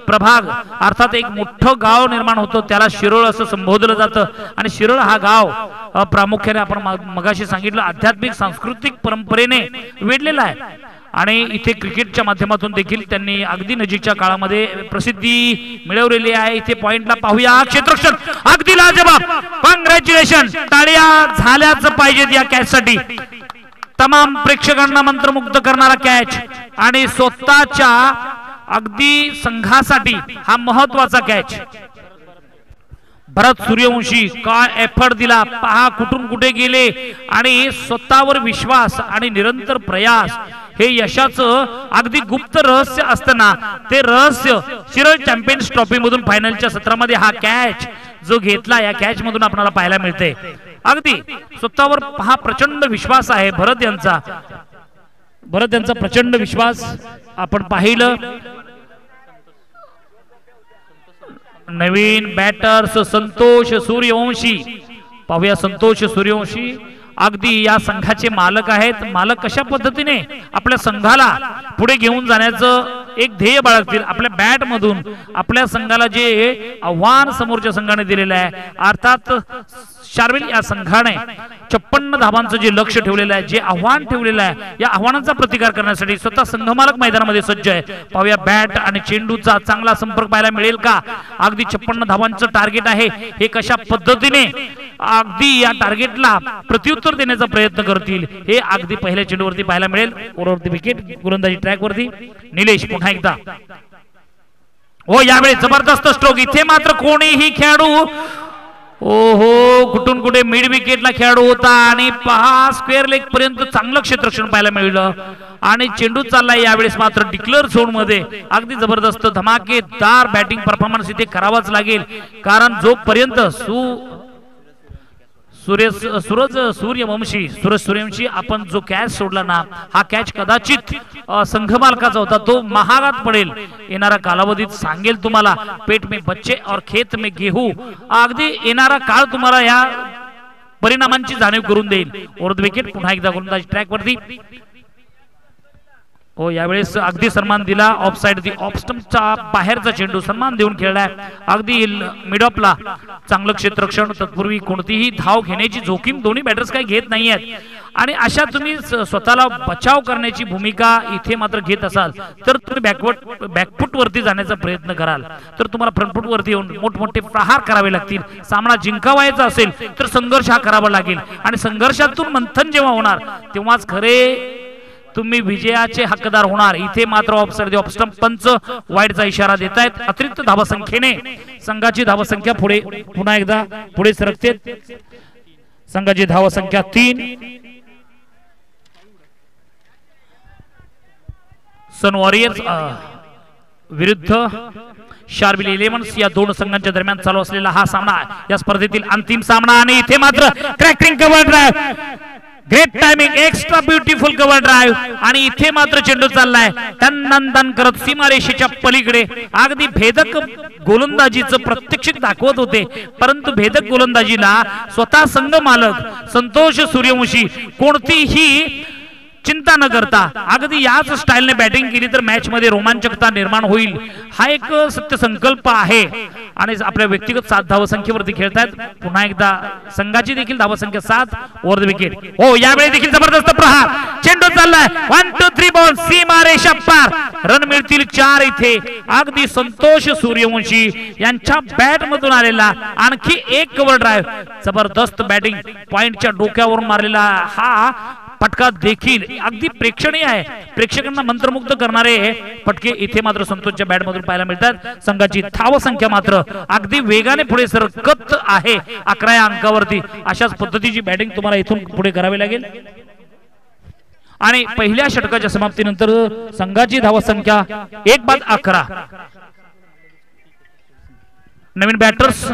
प्रभाग, अर्थात एक मोठं गाव निर्माण होतं, त्याला शिरोळ असं संबोधलं जातं. आणि शिरोळ हा गाव प्रामुख्याने आपण मगाशी सांगितलं आध्यात्मिक सांस्कृतिक परंपरेने वेढलेला आहे आणि इथे क्रिकेटच्या माध्यमातून देखील त्यांनी अगदी नजीकच्या काळामध्ये प्रसिद्धी मिळवलेली आहे. इथे पॉइंटला पाहूया क्षेत्ररक्षण अगदी लाजवाब. कॉंग्रॅच्युलेशन. टाळ्या झाल्याच पाहिजेत या कॅच साठी. तमाम प्रेक्षकांना मंत्रमुग्ध करणारा कॅच आणि स्वतःच्या अगदी संघासाठी हा महत्वाचा कॅच. भरत सूर्यवंशी काय एफर्ट दिला पहा, कुठून कुठे गेले आणि स्वतःवर विश्वास आणि निरंतर प्रयास हे यशाचं अगदी गुप्त रहस्य असताना ते रहस्य शिरळ चॅम्पियन्स ट्रॉफी मधून फायनलच्या सत्रामध्ये हा कॅच जो घेतला, या कॅच मधून आपल्याला पाहायला मिळते. अगदी स्वतःवर हा प्रचंड विश्वास आहे भरत यांचा प्रचंड विश्वास आपण पाहिलं. नवीन बॅटर्स संतोष सूर्यवंशी. पाहूया संतोष सूर्यवंशी अगदी या संघाचे मालक आहेत. मालक कशा पद्धतीने आपल्या संघाला पुढे घेऊन जाण्याचं एक ध्येय बाळगतील. आपल्या बॅट मधून आपल्या संघाला जे आव्हान समोरच्या संघाने दिलेलं आहे, अर्थात शार्विल या संघाने 56 धावांचं जे लक्ष ठेवलेलं आहे, जे आव्हान ठेवलेलं आहे, या आव्हानाचा प्रतिकार करण्यासाठी स्वतः संघमालक मैदानामध्ये सज्ज आहे. पाहूया बॅट आणि चेंडूचा चांगला संपर्क पाहायला मिळेल का. अगदी 56 धावांचं टार्गेट आहे, हे कशा पद्धतीने अगदी या टार्गेटला प्रत्युत्तर देण्याचा प्रयत्न करतील हे अगदी पहिल्या चेंडूवरती पाहायला मिळेल. ओव्हरवरती विकेट, गोलंदाजी ट्रॅक वरती निलेश पुन्हा एकदा. हो यावेळी जबरदस्त स्ट्रोक. इथे मात्र कोणीही खेळाडू ओहो कुठून कुठे मिड विकेटला खेळाडू होता आणि पहा स्क्वेअर लेग पर्यंत चांगलं क्षेत्ररक्षण पाहायला मिळलं आणि चेंडू चाललाय यावेळेस मात्र डिक्लेअर झोन मध्ये. अगदी जबरदस्त धमाकेदार बॅटिंग परफॉर्मन्स इथे करावाच लागेल, कारण जोपर्यंत सूरज सूर्यवंशी आपण जो कॅच सोडला ना, हा कॅच कदाचित संघ मालकाचा होता, तो महागात पडेल. येणारा कालावधीत सांगेल तुम्हाला. पेट में बच्चे और खेत में गेहूं. अगदी येणारा काळ तुम्हाला या परिणामांची जाणीव करून देईल. ओव्हर विकेट पुन्हा एकदा गोलंदाज ट्रॅक वरती. हो यावेळेस अगदी सन्मान दिला. ऑफ साइड दी ऑफ स्टंपचा बाहेरचा चेंडू सन्मान देऊन खेळलाय. अगदी मिड ऑफला चांगलं क्षेत्ररक्षण. तत्पूर्वी कोणतीही धाव घेण्याची जोखीम दोन्ही बॅटर्स काही घेत नाहीयेत आणि अशा तुम्ही स्वतःला बचाव करण्याची भूमिका इथे मात्र घेत असाल तर तुम्ही बॅकफुट वरती जाण्याचा प्रयत्न कराल तर तुम्हाला फ्रंटफुट वरती येऊन मोठमोठे प्रहार करावे लागतील. सामना जिंकावायचा असेल तर संघर्ष हा करावा लागेल आणि संघर्षातून मंथन जेव्हा होणार तेव्हाच खरे तुम्ही विजयाचे हक्कदार होणार। इथे मात्र ऑफ स्टंप पंच वाईडचा इशारा देत आहेत। अतिरिक्त धावसंख्येने संघाची धावसंख्या पुढे पुन्हा एकदा पुढे सरकते। संघाची धावसंख्या 3। सन वॉरियर्स विरुद्ध शार्विल इलेव्हन्स या दोन संघांच्या दरम्यान चालू असलेला हा सामना या स्पर्धेतील अंतिम सामना। आणि इथे मात्र cracking cover drive, great timing, extra beautiful cover drive आणि इथे मात्र चेंडू चाललाय तन करत सीमारेषेच्या पलीकडे। अगदी भेदक गोलंदाजीचं प्रत्यक्षिक दाखवत होते, परंतु भेदक गोलंदाजीला स्वतः संघ मालक संतोष सूर्यवंशी कोणतीही चिंता न करता अगदी याच स्टाईलने बॅटिंग केली तर मॅच मध्ये रोमांचकता निर्माण होईल, हा एक सत्य संकल्प आहे। आणि आपल्या व्यक्तिगत 7 धावसंख्येवरती खेळतात। पुन्हा एकदा संघाची देखील धावसंख्या 7 ओव्हर द विकेट। हो, यावेळी देखील जबरदस्त प्रहार, चेंडू चाललाय 1 2 3 बॉल, सीमारेषा पार, रन मिळतील 4। इथे अगदी संतोष सूर्यवंशी यांच्या बॅट मधून आलेला आणखी एक कव्हर ड्राइव्ह, जबरदस्त बॅटिंग, पॉइंटच्या डोक्यावरून मारलेला हा फटका देखील अगदी प्रेक्षणीय आहे। प्रेक्षकांना मंत्रमुग्ध करणारे फटके इथे मात्र संतोषच्या बॅट मधून पाहायला मिळतात। संघाची धावसंख्या मात्र अगदी वेगाने पुढे सरकत आहे 11 अंकावरती। अशाच पद्धतीची बॅटिंग तुम्हाला इथून पुढे करावी लागेल। आणि पहिल्या षटकाच्या समाप्तीनंतर संघाची धावसंख्या 1/11। नवीन बॅटर्स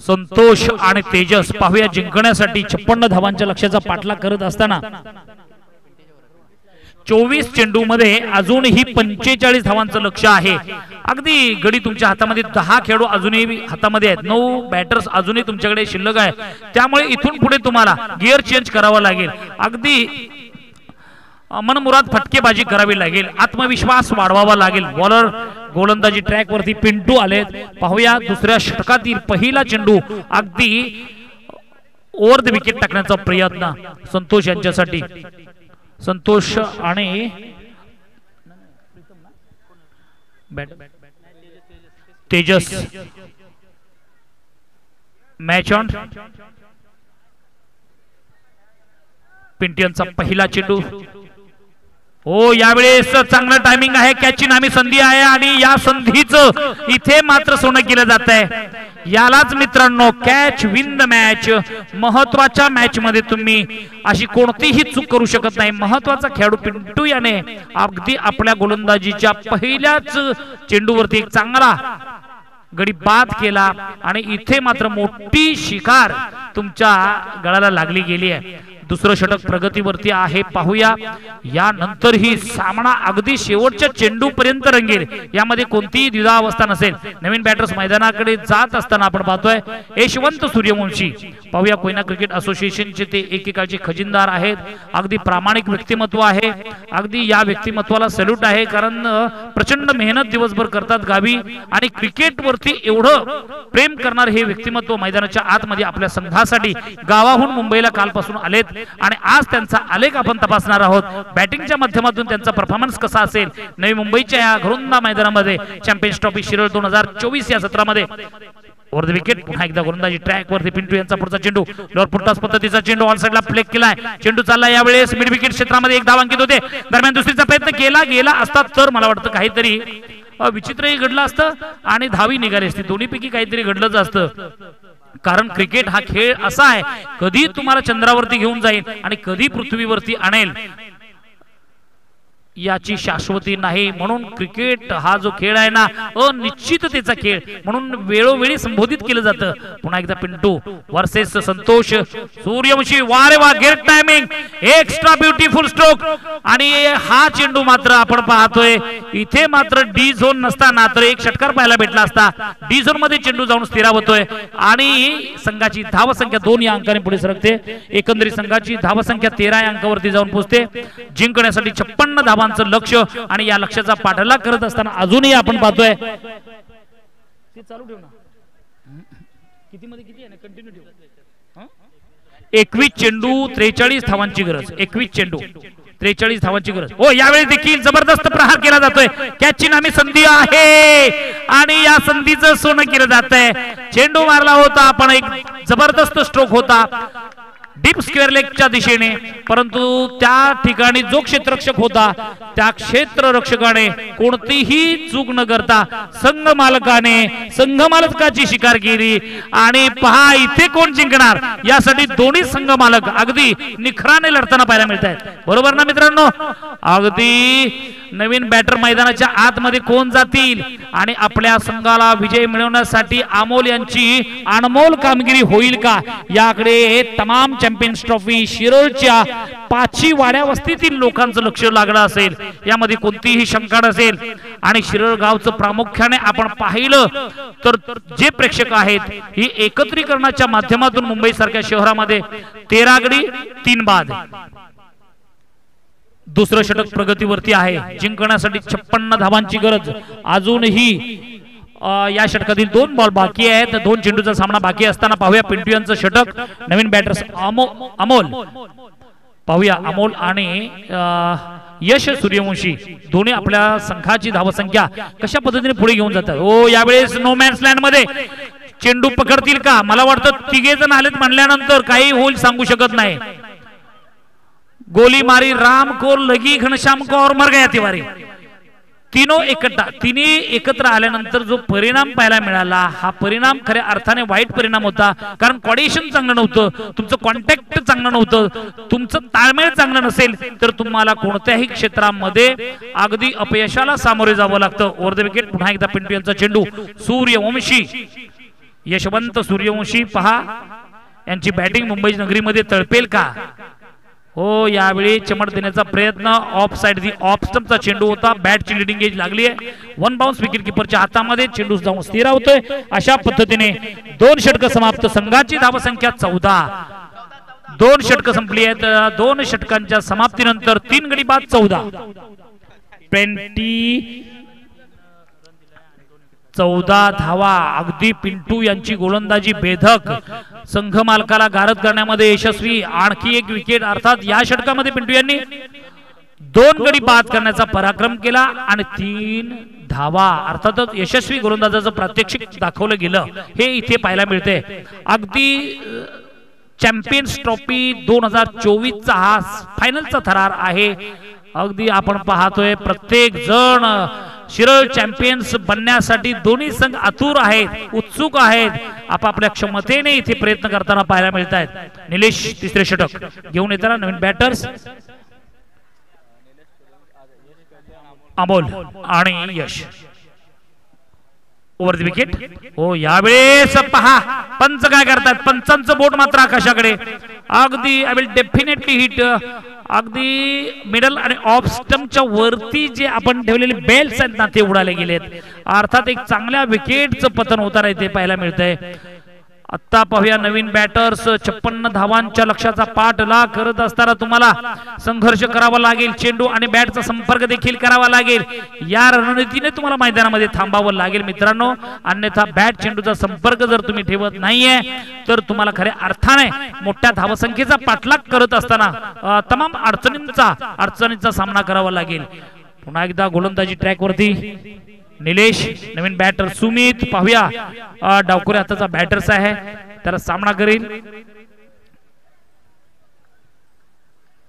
संतोष आणि तेजस पाहूया जिंकण्यासाठी 56 धावांच्या लक्ष्याचा पाठलाग करत असताना 24 चेंडू मध्ये अजूनही 45 धावांचं लक्ष्य आहे। अगदी गडी तुमच्या हातामध्ये, 10 खेळाडू अजूनही हातामध्ये आहेत, 9 बॅटर्स अजूनही तुमच्याकडे शिल्लक आहे। त्यामुळे इथून पुढे तुम्हाला गिअर चेंज करावा लागेल, अगदी मनमुराद फटकेबाजी करावी लागेल, आत्मविश्वास वाढवावा लागेल। बॉलर गोलंदाजी ट्रॅक वरती पिंटू आलेत। पाहूया दुसऱ्या षटकातील पहिला चेंडू, अगदी ओव्हर द विकेट टाकण्याचा प्रयत्न संतोष यांच्यासाठी। संतोष आणि तेजस मॅच ऑन। पिंटू यांचा पहिला चेंडू, हो यावेळेस चांगलं टायमिंग आहे, कॅचची नामी संधी आहे आणि या संधीचं इथे मात्र सोनं केलं जात आहे। यालाच मित्रांनो कॅच विन द मॅच। महत्वाच्या मॅच मध्ये तुम्ही अशी कोणतीही चूक करू शकत नाही। महत्वाचा खेळाडू पिंटू याने अगदी आपल्या गोलंदाजीच्या पहिल्याच चेंडूवरती एक चांगला गडी बाद केला आणि इथे मात्र मोठी शिकार तुमच्या गळाला लागली गेली आहे। दुसरं षटक प्रगतीवरती आहे। पाहूया यानंतर ही सामना अगदी शेवटच्या चेंडू पर्यंत रंगेल, यामध्ये कोणतीही द्विधावस्था नसेल। नवीन बॅटर्स मैदानाकडे जात असताना आपण पाहतोय यशवंत सूर्यवंशी। पाहूया कोयना क्रिकेट असोसिएशनचे ते एकेकाळचे खजिनदार आहेत, अगदी प्रामाणिक व्यक्तिमत्व आहे। अगदी या व्यक्तिमत्वाला सॅल्यूट आहे, कारण प्रचंड मेहनत दिवसभर करतात गावी आणि क्रिकेट वरती एवढं प्रेम करणार हे व्यक्तिमत्व मैदानाच्या आतमध्ये आपल्या संघासाठी गावाहून मुंबईला कालपासून आलेत आणि आज त्यांचा आलेख आपण तपासणार आहोत। बॅटिंगच्या माध्यमातून त्यांचा परफॉर्मन्स कसा असेल नवी मुंबईच्या या घरुंदा मैदानामध्ये चॅम्पियन्स ट्रॉफी शिरोळ 2024 या सत्रामध्ये। ओव्हर द विकेट, पुन्हा एकदा गोलंदाजी ट्रॅक वरती पिंटू यांचा पुढचा चेंडू, लोअर फुटटॉस पद्धतीचा चेंडू ऑन साइडला फ्लेक केलाय, चेंडू चालला यावेळेस मिड विकेट क्षेत्रामध्ये 1 धाव अंकित होते। दरम्यान दुसरीचा प्रयत्न केला गेला असता तर मला वाटतं काहीतरी विचित्रही घडलं असतं आणि धावी निघाली असती, दोन्हीपैकी काहीतरी घडलंच असतं। कारण क्रिकेट हा खेळ असा आहे, कधी तुम्हाला चंद्रावरती घेऊन जाईल आणि कधी पृथ्वीवरती आणेल याची शाश्वती नाही। म्हणून क्रिकेट हा जो खेळ आहे ना, अनिश्चिततेचा खेळ म्हणून वेळोवेळी संबोधित केलं जातं। पुन्हा एकदा पिंटू वर्सेस संतोष सूर्यवंशी, वारे वा, great timing, extra beautiful stroke आणि हा चेंडू मात्र आपण पाहतोय इथे मात्र डी झोन नसताना तर एक षटकार पाहायला भेटला असता। डी झोन मध्ये चेंडू जाऊन स्थिरावतोय आणि संघाची धावसंख्या 2 या अंकाने पुढे सरकते। एकंदरीत संघाची धावसंख्या 13 या अंकावरती जाऊन पोहोचते। जिंकण्यासाठी 56 धावांचं लक्ष आणि या लक्ष्याचा पाठलाग करत असताना अजूनही आपण पाहतोय चालू ठेव ना, किती मध्ये किती आहे ना, कंटिन्यू ठेव। 21 चेंडू 43 धावांची गरज, 21 चेंडू 43 धावांची गरज. हो यावेळी देखील जबरदस्त प्रहार केला जातोय. कॅचची नामी संधी आहे आणि या संधीचं सोनं केलं जात आहे. चेंडू मारला होता पण एक जबरदस्त स्ट्रोक होता डीप स्क्वेअर लेगच्या दिशेने, परंतु त्या ठिकाणी जो क्षेत्ररक्षक होता त्या क्षेत्ररक्षकाने कोणतीही चूक न करता संघ मालकाची शिकार केली. आणि पहा इथे कोण जिंकणार यासाठी दोन्ही संघ मालक अगदी निखराने लढताना पाहायला मिळत आहेत. बरोबर ना मित्रांनो. अगदी नवीन बॅटर मैदानाच्या आतमध्ये कोण जातील आणि आपल्या संघाला विजय मिळवण्यासाठी अमोल यांची अनमोल कामगिरी होईल का याकडे तमाम चॅम्पियन्स ट्रॉफी शिरोळच्या पाची वाड्या वस्तीतील लोकांचं लक्ष लागलं असेल, यामध्ये कोणतीही शंका नसेल. आणि शिरोळ गावचं प्रामुख्याने आपण पाहिलं तर जे प्रेक्षक आहेत ही एकत्रीकरणाच्या माध्यमातून मुंबई सारख्या शहरामध्ये 13 गडी 3 बाद. दुसरं षटक प्रगतीवरती आहे. जिंकण्यासाठी 56 धावांची गरज अजूनही. या षटकातील 2 बॉल बाकी आहेत. 2 चेंडूचा सामना बाकी असताना पाहूया पिंटू यांचं षटक. नवीन बॅटर्स अमोल पाहूया. अमोल आणि यश सूर्यवंशी दोन्ही आपल्या संघाची धावसंख्या कशा पद्धतीने पुढे घेऊन जातात. हो यावेळेस नो मॅन्स लँड मध्ये चेंडू पकडतील का. मला वाटतं 3 जण आलेत म्हणल्यानंतर काही होईल सांगू शकत नाही. गोली मारी राम कौर लगी घनश्याम कौर मर गया तिवारी. तिन्ही एकत्र आल्यानंतर जो परिणाम पाहायला मिळाला हा परिणाम खऱ्या अर्थाने वाईट परिणाम होता. कारण कोऑर्डिनेशन चांगलं नव्हतं, तुमचं कॉन्टॅक्ट चांगलं नव्हतं, तुमचं ताळमेळ चांगलं नसेल तर तुम्हाला कोणत्याही क्षेत्रामध्ये अगदी अपयशाला सामोरे जावं लागतं. ओव्हर द विकेट पुन्हा एकदा पिंटू यांचा चेंडू. सूर्यवंशी यशवंत सूर्यवंशी पहा यांची बॅटिंग मुंबई नगरीमध्ये तळपेल का. हो यावेळी चमट देण्याचा प्रयत्न ऑफ साइड ऑफ स्टंपचा चेंडू होता. बॅटची लिडिंग एज लागली आहे. 1 बाउन्स विकेट किपरच्या हातामध्ये. चेंडू जाऊन स्थिर होतोय. अशा पद्धतीने 2 षटक समाप्त. संघाची धावसंख्या 14. 2 षटक संपली आहेत. 2 षटकांच्या समाप्तीनंतर 3 गडी बाद 14 धावा. अगदी पिंटू यांची गोलंदाजी बेधक. संघ मालकाला गारद करण्यामध्ये यशस्वी. आणखी एक विकेट अर्थात या षटकामध्ये पिंटू यांनी 2 गडी बाद करण्याचा पराक्रम केला आणि 3 धावा. अर्थातच यशस्वी गोलंदाजाचं प्रात्यक्षिक दाखवलं गेलं हे इथे पाहायला मिळते. अगदी चॅम्पियन्स ट्रॉफी 2024 चा हा फायनलचा थरार आहे. अगदी आपण पाहतोय प्रत्येक जण शिरोळ चॅम्पियन्स बनण्यासाठी दोन्ही संघ आतुर आहेत, उत्सुक आहेत. आपापल्या क्षमतेने इथे प्रयत्न करताना पाहायला मिळत आहेत. निलेश तिसरे षटक घेऊन येताना नवीन बॅटर्स अमोल आणि यश. Over the wicket. हो यावेळेस पहा पंच काय करतात. पंचांचं बोट मात्र आकाशाकडे. अगदी आय विल डेफिनेटली हिट. अगदी मिडल आणि ऑफ स्टंपच्या वरती जे आपण ठेवलेले बेल्स आहेत ना ते उडाले गेलेत. अर्थात एक चांगल्या विकेटचं पतन होताना इथे पाहायला मिळतंय. आता पाहूया नवीन बॅटर्स. 56 धावांच्या लक्ष्याचा पाठलाग करत असताना तुम्हाला संघर्ष करावा लागेल. चेंडू आणि बॅटचा संपर्क देखील करावा लागेल. या रणनीतीने तुम्हाला मैदानामध्ये थांबावं लागेल मित्रांनो. अन्यथा बॅट चेंडूचा संपर्क जर तुम्ही ठेवत नाहीये तर तुम्हाला खऱ्या अर्थाने मोठ्या धावसंख्येचा पाठलाग करत असताना तमाम अडचणींचा सामना करावा लागेल. पुन्हा एकदा गोलंदाजी ट्रॅक वरती निलेश. नवीन बॅटर सुमित. पाहूया डावखुरे हाताचा बॅटर्स आहे त्याला सामना करेल.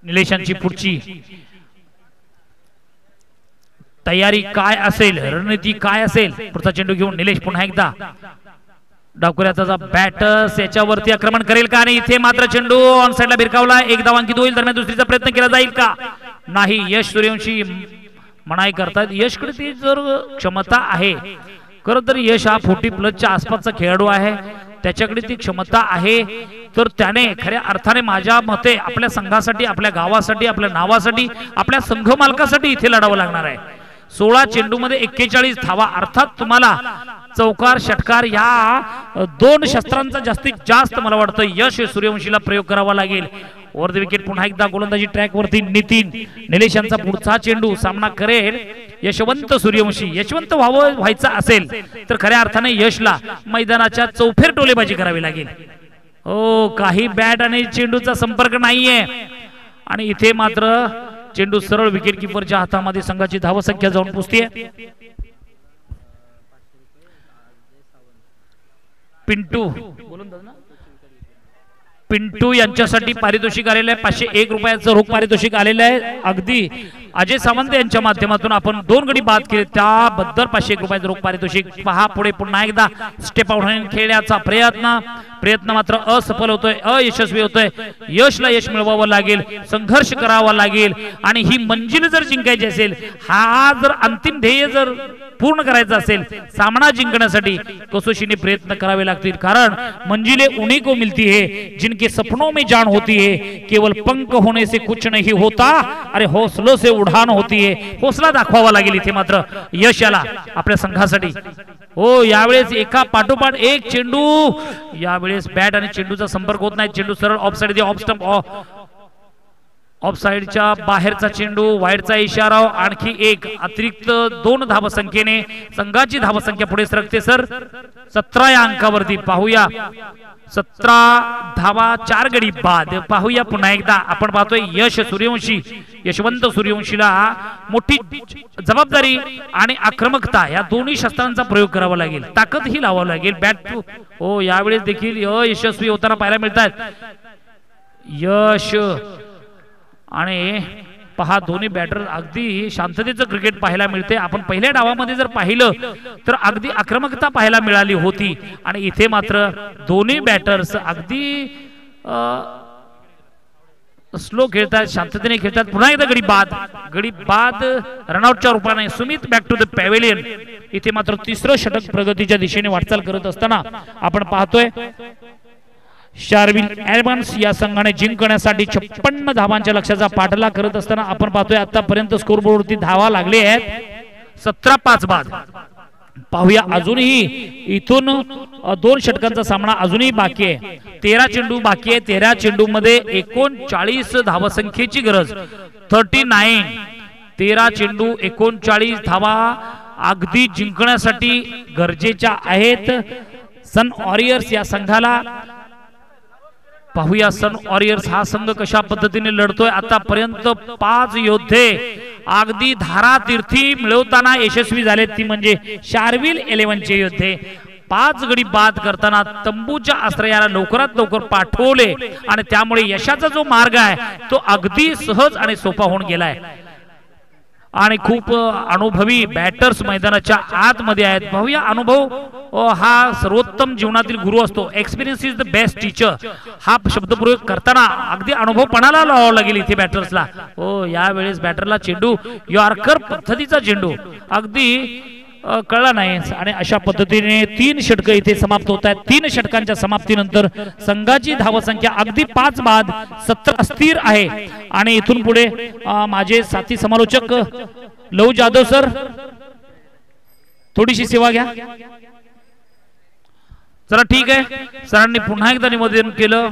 निलेशांची पुढची तयारी काय असेल, रणनीती काय असेल. पुढचा चेंडू घेऊन निलेश पुन्हा एकदा डावखुरे हाताचा बॅटर्स याच्यावरती आक्रमण करेल का. आणि इथे मात्र चेंडू ऑन साइडला भिरकावला. 1 धाव अंकित होईल. दरम्यान दुसरीचा प्रयत्न केला जाईल का. नाही. यश सूर्यवंशी मनाई करतात. यशकडे ती जर क्षमता आहे खरं तर यश हा 40+ आसपासचा खेळाडू आहे. त्याच्याकडे ती क्षमता आहे तर त्याने खऱ्या अर्थाने माझ्या मते आपल्या संघासाठी, आपल्या गावासाठी, आपल्या नावासाठी, आपल्या संघ मालकासाठी इथे लढावं लागणार आहे. 16 चेंडूमध्ये 41 धावा. अर्थात तुम्हाला चौकार षटकार या 2 शस्त्रांचा जास्तीत जास्त मला वाटतं यश सूर्यवंशीला प्रयोग करावा लागेल. ओव्हर द विकेट पुन्हा एकदा गोलंदाजी ट्रॅक वरती नितीन. निलेश यांचा पुढचा चेंडू. सामना करेल यशवंत सूर्यवंशी. यशवंत व्हायचा असेल तर खऱ्या अर्थाने यशला मैदानाच्या चौफेर टोलेबाजी करावी लागेल. हो काही बॅट आणि चेंडूचा संपर्क नाहीये आणि इथे मात्र चेंडू सरळ विकेट किपरच्या हातामध्ये संघाची धावसंख्या जाऊन पोहोचते. पिंटू यांच्यासाठी पारितोषिक आलेलं आहे. 501 रुपयाचं रोख पारितोषिक आलेलं आहे. अगदी अजय सावंत यांच्या माध्यमातून आपण 2 गडी बाद केले त्याबद्दल 501 रुपयाचं रोख पारितोषिक. पहा पुढे पुन्हा एकदा स्टेप आउट खेळण्याचा प्रयत्न मात्र असफल होतोय, अयशस्वी होतोय. यशला यश मिळवावं लागेल, संघर्ष करावा लागेल आणि ही मंजिल जर जिंकायची असेल, हा जर अंतिम ध्येय जर पूर्ण करायचा असेल, सामना जिंकण्यासाठी कसोशीने प्रयत्न करावे लागतील. कारण मंजिले उन्हीं को मिलती है जिनके सपनों में जान होती है. केवल पंख होने से कुछ नहीं होता, अरे हौसलों से उडान होती है. हौसला दाखवावा लागेल इथे मात्र यशाला आपल्या संघासाठी. हो, यावेळेस एका पाठोपाठ एक चेंडू, यावेळेस बॅट आणि चेंडूचा संपर्क होत नाही. चेंडू सरळ off side, off stump, off साइडच्या बाहेरचा चेंडू, वाईडचा इशारा. आणखी एक अतिरिक्त 2 धावसंख्येने संघाची धावसंख्या पुढे सरकते सर 17 या अंकावरती. पाहूया 17 धावा, 4 गडी बाद. पाहूया पुन्हा एकदा आपण पाहतोय यश सूर्यवंशी, यशवंत सूर्यवंशीला मोठी जबाबदारी आणि आक्रमकता या दोन्ही शस्त्रांचा प्रयोग करावा लागेल, ताकद ही लावावी लागेल. बॅट हो, यावेळेस देखील यशस्वी होताना पाहायला मिळतात यश. आणि पहा दोन्ही बॅटर अगदी शांततेचं क्रिकेट पाहायला मिळते. आपण पहिल्या डावामध्ये जर पाहिलं तर अगदी आक्रमकता पाहायला मिळाली होती आणि इथे मात्र दोन्ही बॅटर्स अगदी स्लो खेळतात, शांततेने खेळतात. पुन्हा एकदा गडी बाद रनआउटच्या रूपाने. Sumit back to the pavilion. इथे मात्र 3रं षटक प्रगतीच्या दिशेने वाटचाल करत असताना आपण पाहतोय शार्विल एडम्स या संघाने जिंकण्यासाठी 56 धावांच्या लक्ष्याचा पाठलाग करत असताना आपण पाहतोय आतापर्यंत स्कोरबोर्डवरती धावा लागले आहेत 17-5 बाद. पाहूया अजूनही इथून 2 षटकांचा सामना अजूनही बाकी आहे. 13 चेंडू बाकी आहे. 13 चेंडू मध्ये 39 धावसंख्येची गरज. 39 13 चेंडू 39 धावा अगदी जिंकण्यासाठी गरजेच्या आहेत सन वॉरियर्स या संघाला. पाहूया सन वॉरियर्स हा संघ कशा पद्धतीने लढतोय. आतापर्यंत 5 योद्धे अगदी धारातीर्थी मिळवताना यशस्वी झाले, ती म्हणजे शार्विल 11चे योद्धे. 5 गडी बाद करताना तंबूच्या आश्रयाला लवकरात लवकर पाठवले आणि त्यामुळे यशाचा जो मार्ग आहे तो अगदी सहज आणि सोपा होऊन गेलाय. आणि खूप अनुभवी बॅटर्स मैदानाच्या आतमध्ये आहेत. पाहूया अनुभव हा सर्वोत्तम जीवनातील गुरु असतो. Experience is the best teacher हा शब्द प्रयोग करताना अगदी अनुभव पणाला लावावा लागेल इथे बॅटर्सला. हो, यावेळेस बॅटरला चेंडू यॉर्कर पद्धतीचा चेंडू अगदी कळला नाही आणि अशा पद्धतीने 3 षटक इथे समाप्त होत आहेत. 3 षटकांच्या समाप्तीनंतर संघाची धावसंख्या अगदी 5 बाद 17 स्थिर आहे. आणि इथून पुढे माझे साथी समालोचक लहू जाधव सर थोडीशी सेवा घ्या जरा. ठीक आहे, सरांनी पुन्हा एकदा निवेदन केलं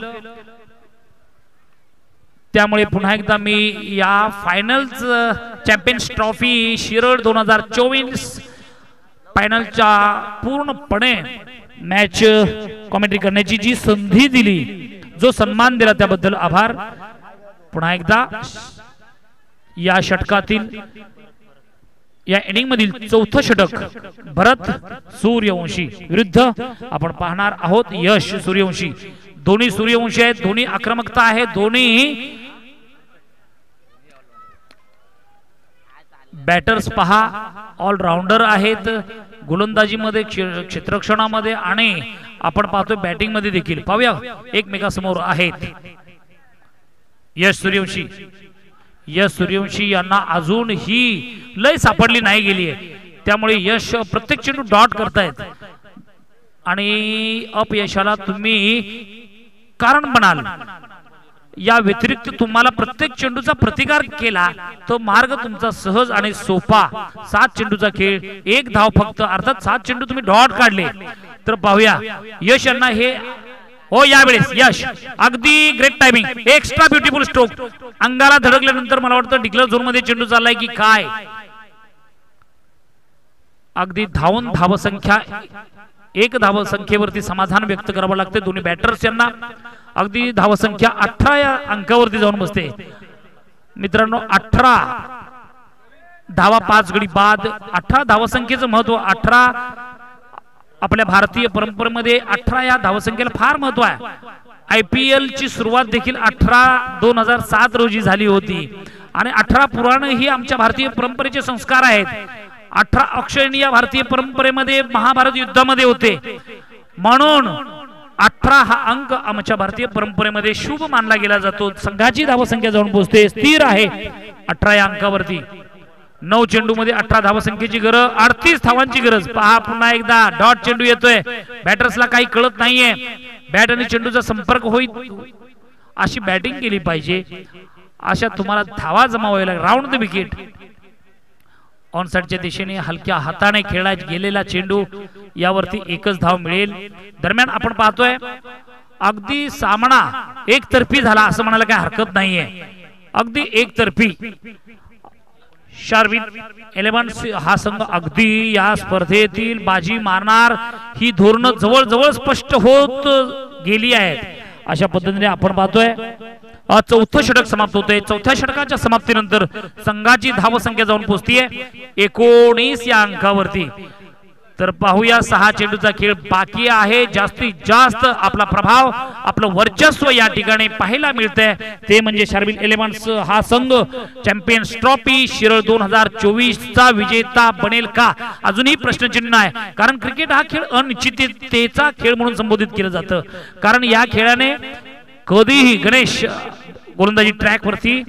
त्यामुळे पुन्हा एकदा मी या फायनल्स चॅम्पियन्स ट्रॉफी शिरड 2024 फायनलच्या पूर्णपणे मॅच कॉमेंट्री करण्याची जी संधी दिली, जो सन्मान दिला त्याबद्दल आभार. पुन्हा एकदा या षटकातील या इनिंग मधील 4थं षटक भरत सूर्यवंशी विरुद्ध आपण पाहणार आहोत यश सूर्यवंशी. दोन्ही सूर्यवंशी आहेत, दोन्ही आक्रमकता आहे, दोन्ही बॅटर्स पहा ऑलराऊंडर आहेत गोलंदाजीमध्ये, क्षेत्ररक्षणामध्ये आणि आपण पाहतोय बॅटिंग मध्ये देखील. पाहूया एकमेकांसमोर आहेत यश सूर्यवंशी यांना अजूनही लय सापडली नाही गेली आहे, त्यामुळे यश प्रत्येक चेंडू डॉट करतायत आणि अपयशाला तुम्ही कारण बनाल. या व्यतिरिक्त तुम्हाला प्रत्येक चेंडूचा प्रतिकार केला तो मार्ग तुमचा सहज आणि सोपा. 7 चेंडूचा खेळ, 1 धाव फक्त, अर्थात 7 चेंडू तुम्ही डॉट काढले. तर पाहूया यश यांना हे हो, यावेळेस यश अगदी great timing, extra beautiful stroke. अंगाला धडकल्यानंतर मला वाटतं डिक्लेअर झोन मध्ये चेंडू चाललाय की काय. अगदी धावसंख्या 1 धावसंख्येवरती समाधान व्यक्त करावं लागते दोन्ही बॅटर्स यांना. अगदी धावसंख्या 18 या अंकावरती जाऊन बसते. मित्रांनो 18 धावा 5 गडी बाद. 18 धावसंख्येचं महत्व, 18 आपल्या भारतीय परंपरेमध्ये 18 या धावसंख्येला फार महत्व आहे. IPL ची सुरुवात देखील 18/2007 रोजी झाली होती आणि 18 पुराण ही आमच्या भारतीय परंपरेचे संस्कार आहेत. 18 अक्षयणी या भारतीय परंपरेमध्ये महाभारत युद्धामध्ये होते, म्हणून 18 हा अंक आमच्या भारतीय परंपरेमध्ये शुभ मानला गेला जातो. संघाची धावसंख्या जाऊन पोहोचते, स्थिर आहे 18 या अंकावरती. 9 चेंडू मध्ये 18 धावसंख्येची गरज, 38 धावांची गरज. पहा पुन्हा एकदा डॉट चेंडू येतोय, बॅटर्सला काही कळत नाहीये, बॅट आणि चेंडूचा संपर्क होईल अशी बॅटिंग केली पाहिजे, अशा तुम्हाला धावा जमावायला. Round the wicket. ऑनसाइडच्या दिशेने हलक्या हाताने खेळला गेलेला चेंडू, यावरती एकच धाव मिळेल. दरम्यान आपण पाहतोय अगदी सामना एकतर्फी झाला असं म्हणायला काही हरकत नाहीये, अगदी एकतर्फी. शार्विन 11 हा संघ अगदी या स्पर्धेतील बाजी मारणार ही धोरण जवळजवळ स्पष्ट होत गेली आहेत. अशा पद्धतीने आपण पाहतोय चौथं षटक समाप्त होतंय. चौथ्या षटकाच्या समाप्तीनंतर संघाची धावसंख्या जाऊन पोहोचतीये 19 या अंकावरती. तर पाहूया 6 चेंडूचा खेळ बाकी आहे. जास्तीत जास्त आपला प्रभाव, आपलं वर्चस्व या ठिकाणी पाहायला मिळतंय, ते म्हणजे शार्विन 11 हा संघ चॅम्पियन्स ट्रॉफी शिरळ 2024 चा विजेता बनेल का, अजूनही प्रश्नचिन्ह आहे. कारण क्रिकेट हा खेळ अनिश्चिततेचा खेळ म्हणून संबोधित केलं जातं, कारण या खेळाने कधीही गणेश गोलंदाजी ट्रॅक वरती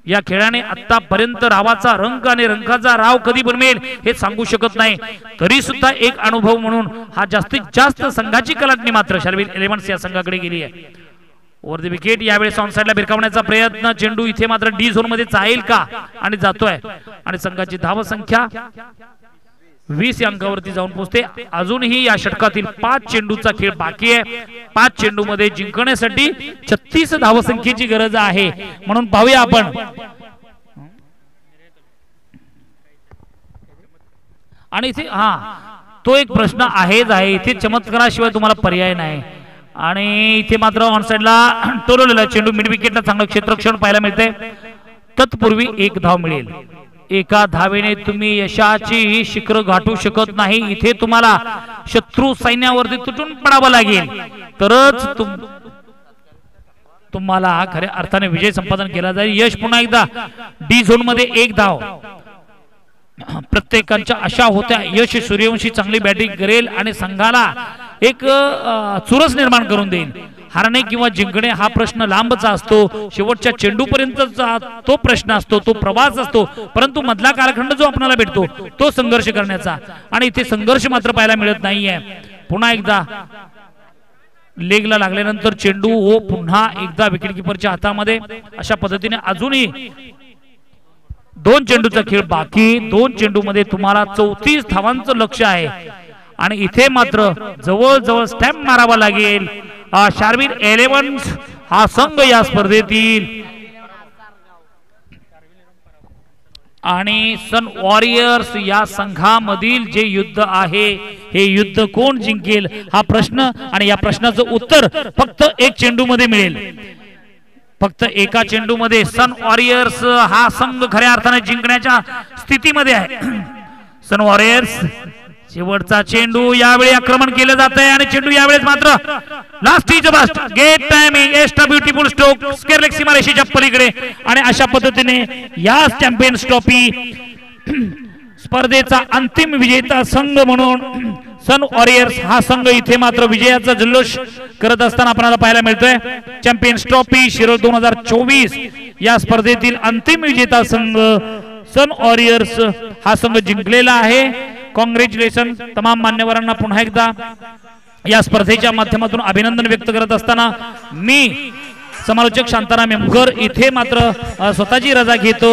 या खेळाने आतापर्यंत रावाचा रंग आणि रंगाचा राव कधी बनवेल हे सांगू शकत नाही. तरी सुद्धा एक अनुभव म्हणून हा जास्तीत जास्त संघाची कलाटणी मात्र शार्विन 11 या संघाकडे गेली आहे. Over the wicket. यावेळेस ऑनसाइडला भिरकावण्याचा प्रयत्न, चेंडू इथे मात्र डी झोन मध्ये जाईल का, आणि जातोय. आणि संघाची धावसंख्या 20 या अंकावरती जाऊन पोहोचते. अजूनही या षटकातील 5 चेंडूचा खेळ बाकी आहे. 5 चेंडू मध्ये जिंकण्यासाठी 36 धावसंख्येची गरज आहे. म्हणून पाहूया आपण आणि इथे तो एक प्रश्न आहेच आहे. इथे चमत्काराशिवाय तुम्हाला पर्याय नाही. आणि इथे मात्र ऑनसाइडला टोलवलेला चेंडू मिड विकेटला चांगलं क्षेत्ररक्षण पाहायला मिळते. तत्पूर्वी एक धाव मिळेल. एका धावेने तुम्ही यशाची शिखर गाठू शकत नाही. इथे तुम्हाला शत्रू सैन्यावरती तुटून पडावं लागेल, तरच तुम्हाला खऱ्या अर्थाने विजय संपादन केला जाईल. यश पुन्हा एकदा डी झोन मध्ये एक धाव. प्रत्येकांच्या आशा होत्या यश सूर्यवंशी चांगली बॅटिंग करेल आणि संघाला एक चुरस निर्माण करून देईल. हारणे किंवा जिंकणे हा प्रश्न लांबचा असतो, शेवटच्या चेंडूपर्यंतचा तो प्रश्न असतो, तो प्रवास असतो. परंतु मधला कालखंड जो आपल्याला भेटतो तो संघर्ष करण्याचा, आणि इथे संघर्ष मात्र पाहायला मिळत नाहीये. पुन्हा एकदा लेगला लागल्यानंतर चेंडू पुन्हा एकदा विकेट किपरच्या हातामध्ये. अशा पद्धतीने अजूनही 2 चेंडूचा खेळ बाकी. 2 चेंडू मध्ये तुम्हाला 34 धावांचं लक्ष आहे आणि इथे मात्र जवळजवळ स्टॅम्प मारावा लागेल. शार्विन 11 हा संघ या स्पर्धेतील आणि सन वॉरियर्स या संघामधील जे युद्ध आहे, हे युद्ध कोण जिंकेल हा प्रश्न, आणि या प्रश्नाचं उत्तर फक्त 1 चेंडू मध्ये मिळेल. फक्त एका चेंडू मध्ये सन वॉरियर्स हा संघ खऱ्या अर्थाने जिंकण्याच्या स्थितीमध्ये आहे. सन वॉरियर्स शेवटचा चेंडू, यावेळी आक्रमण केलं जात आहे आणि चेंडू यावेळेस मात्र last is bust get timing extra beautiful stroke square leg सीमारेषेच्या पलीकडे. आणि अशा पद्धतीने या चॅम्पियन्स ट्रॉफी स्पर्धेचा अंतिम विजेता संघ म्हणून सन वॉरियर्स हा संघ इथे मात्र विजयाचा जल्लोष करत असताना आपल्याला पाहायला मिळतोय. चॅम्पियन्स ट्रॉफी शिरोळ 2024 या स्पर्धेतील अंतिम विजेता संघ सन वॉरियर्स हा संघ जिंकलेला आहे. कॉंग्रॅच्युलेशन तमाम मान्यवरांना पुन्हा एकदा या स्पर्धेच्या माध्यमातून अभिनंदन व्यक्त करत असताना मी समालोचक शांताराम मेमकर इथे मात्र स्वतःची रजा घेतो.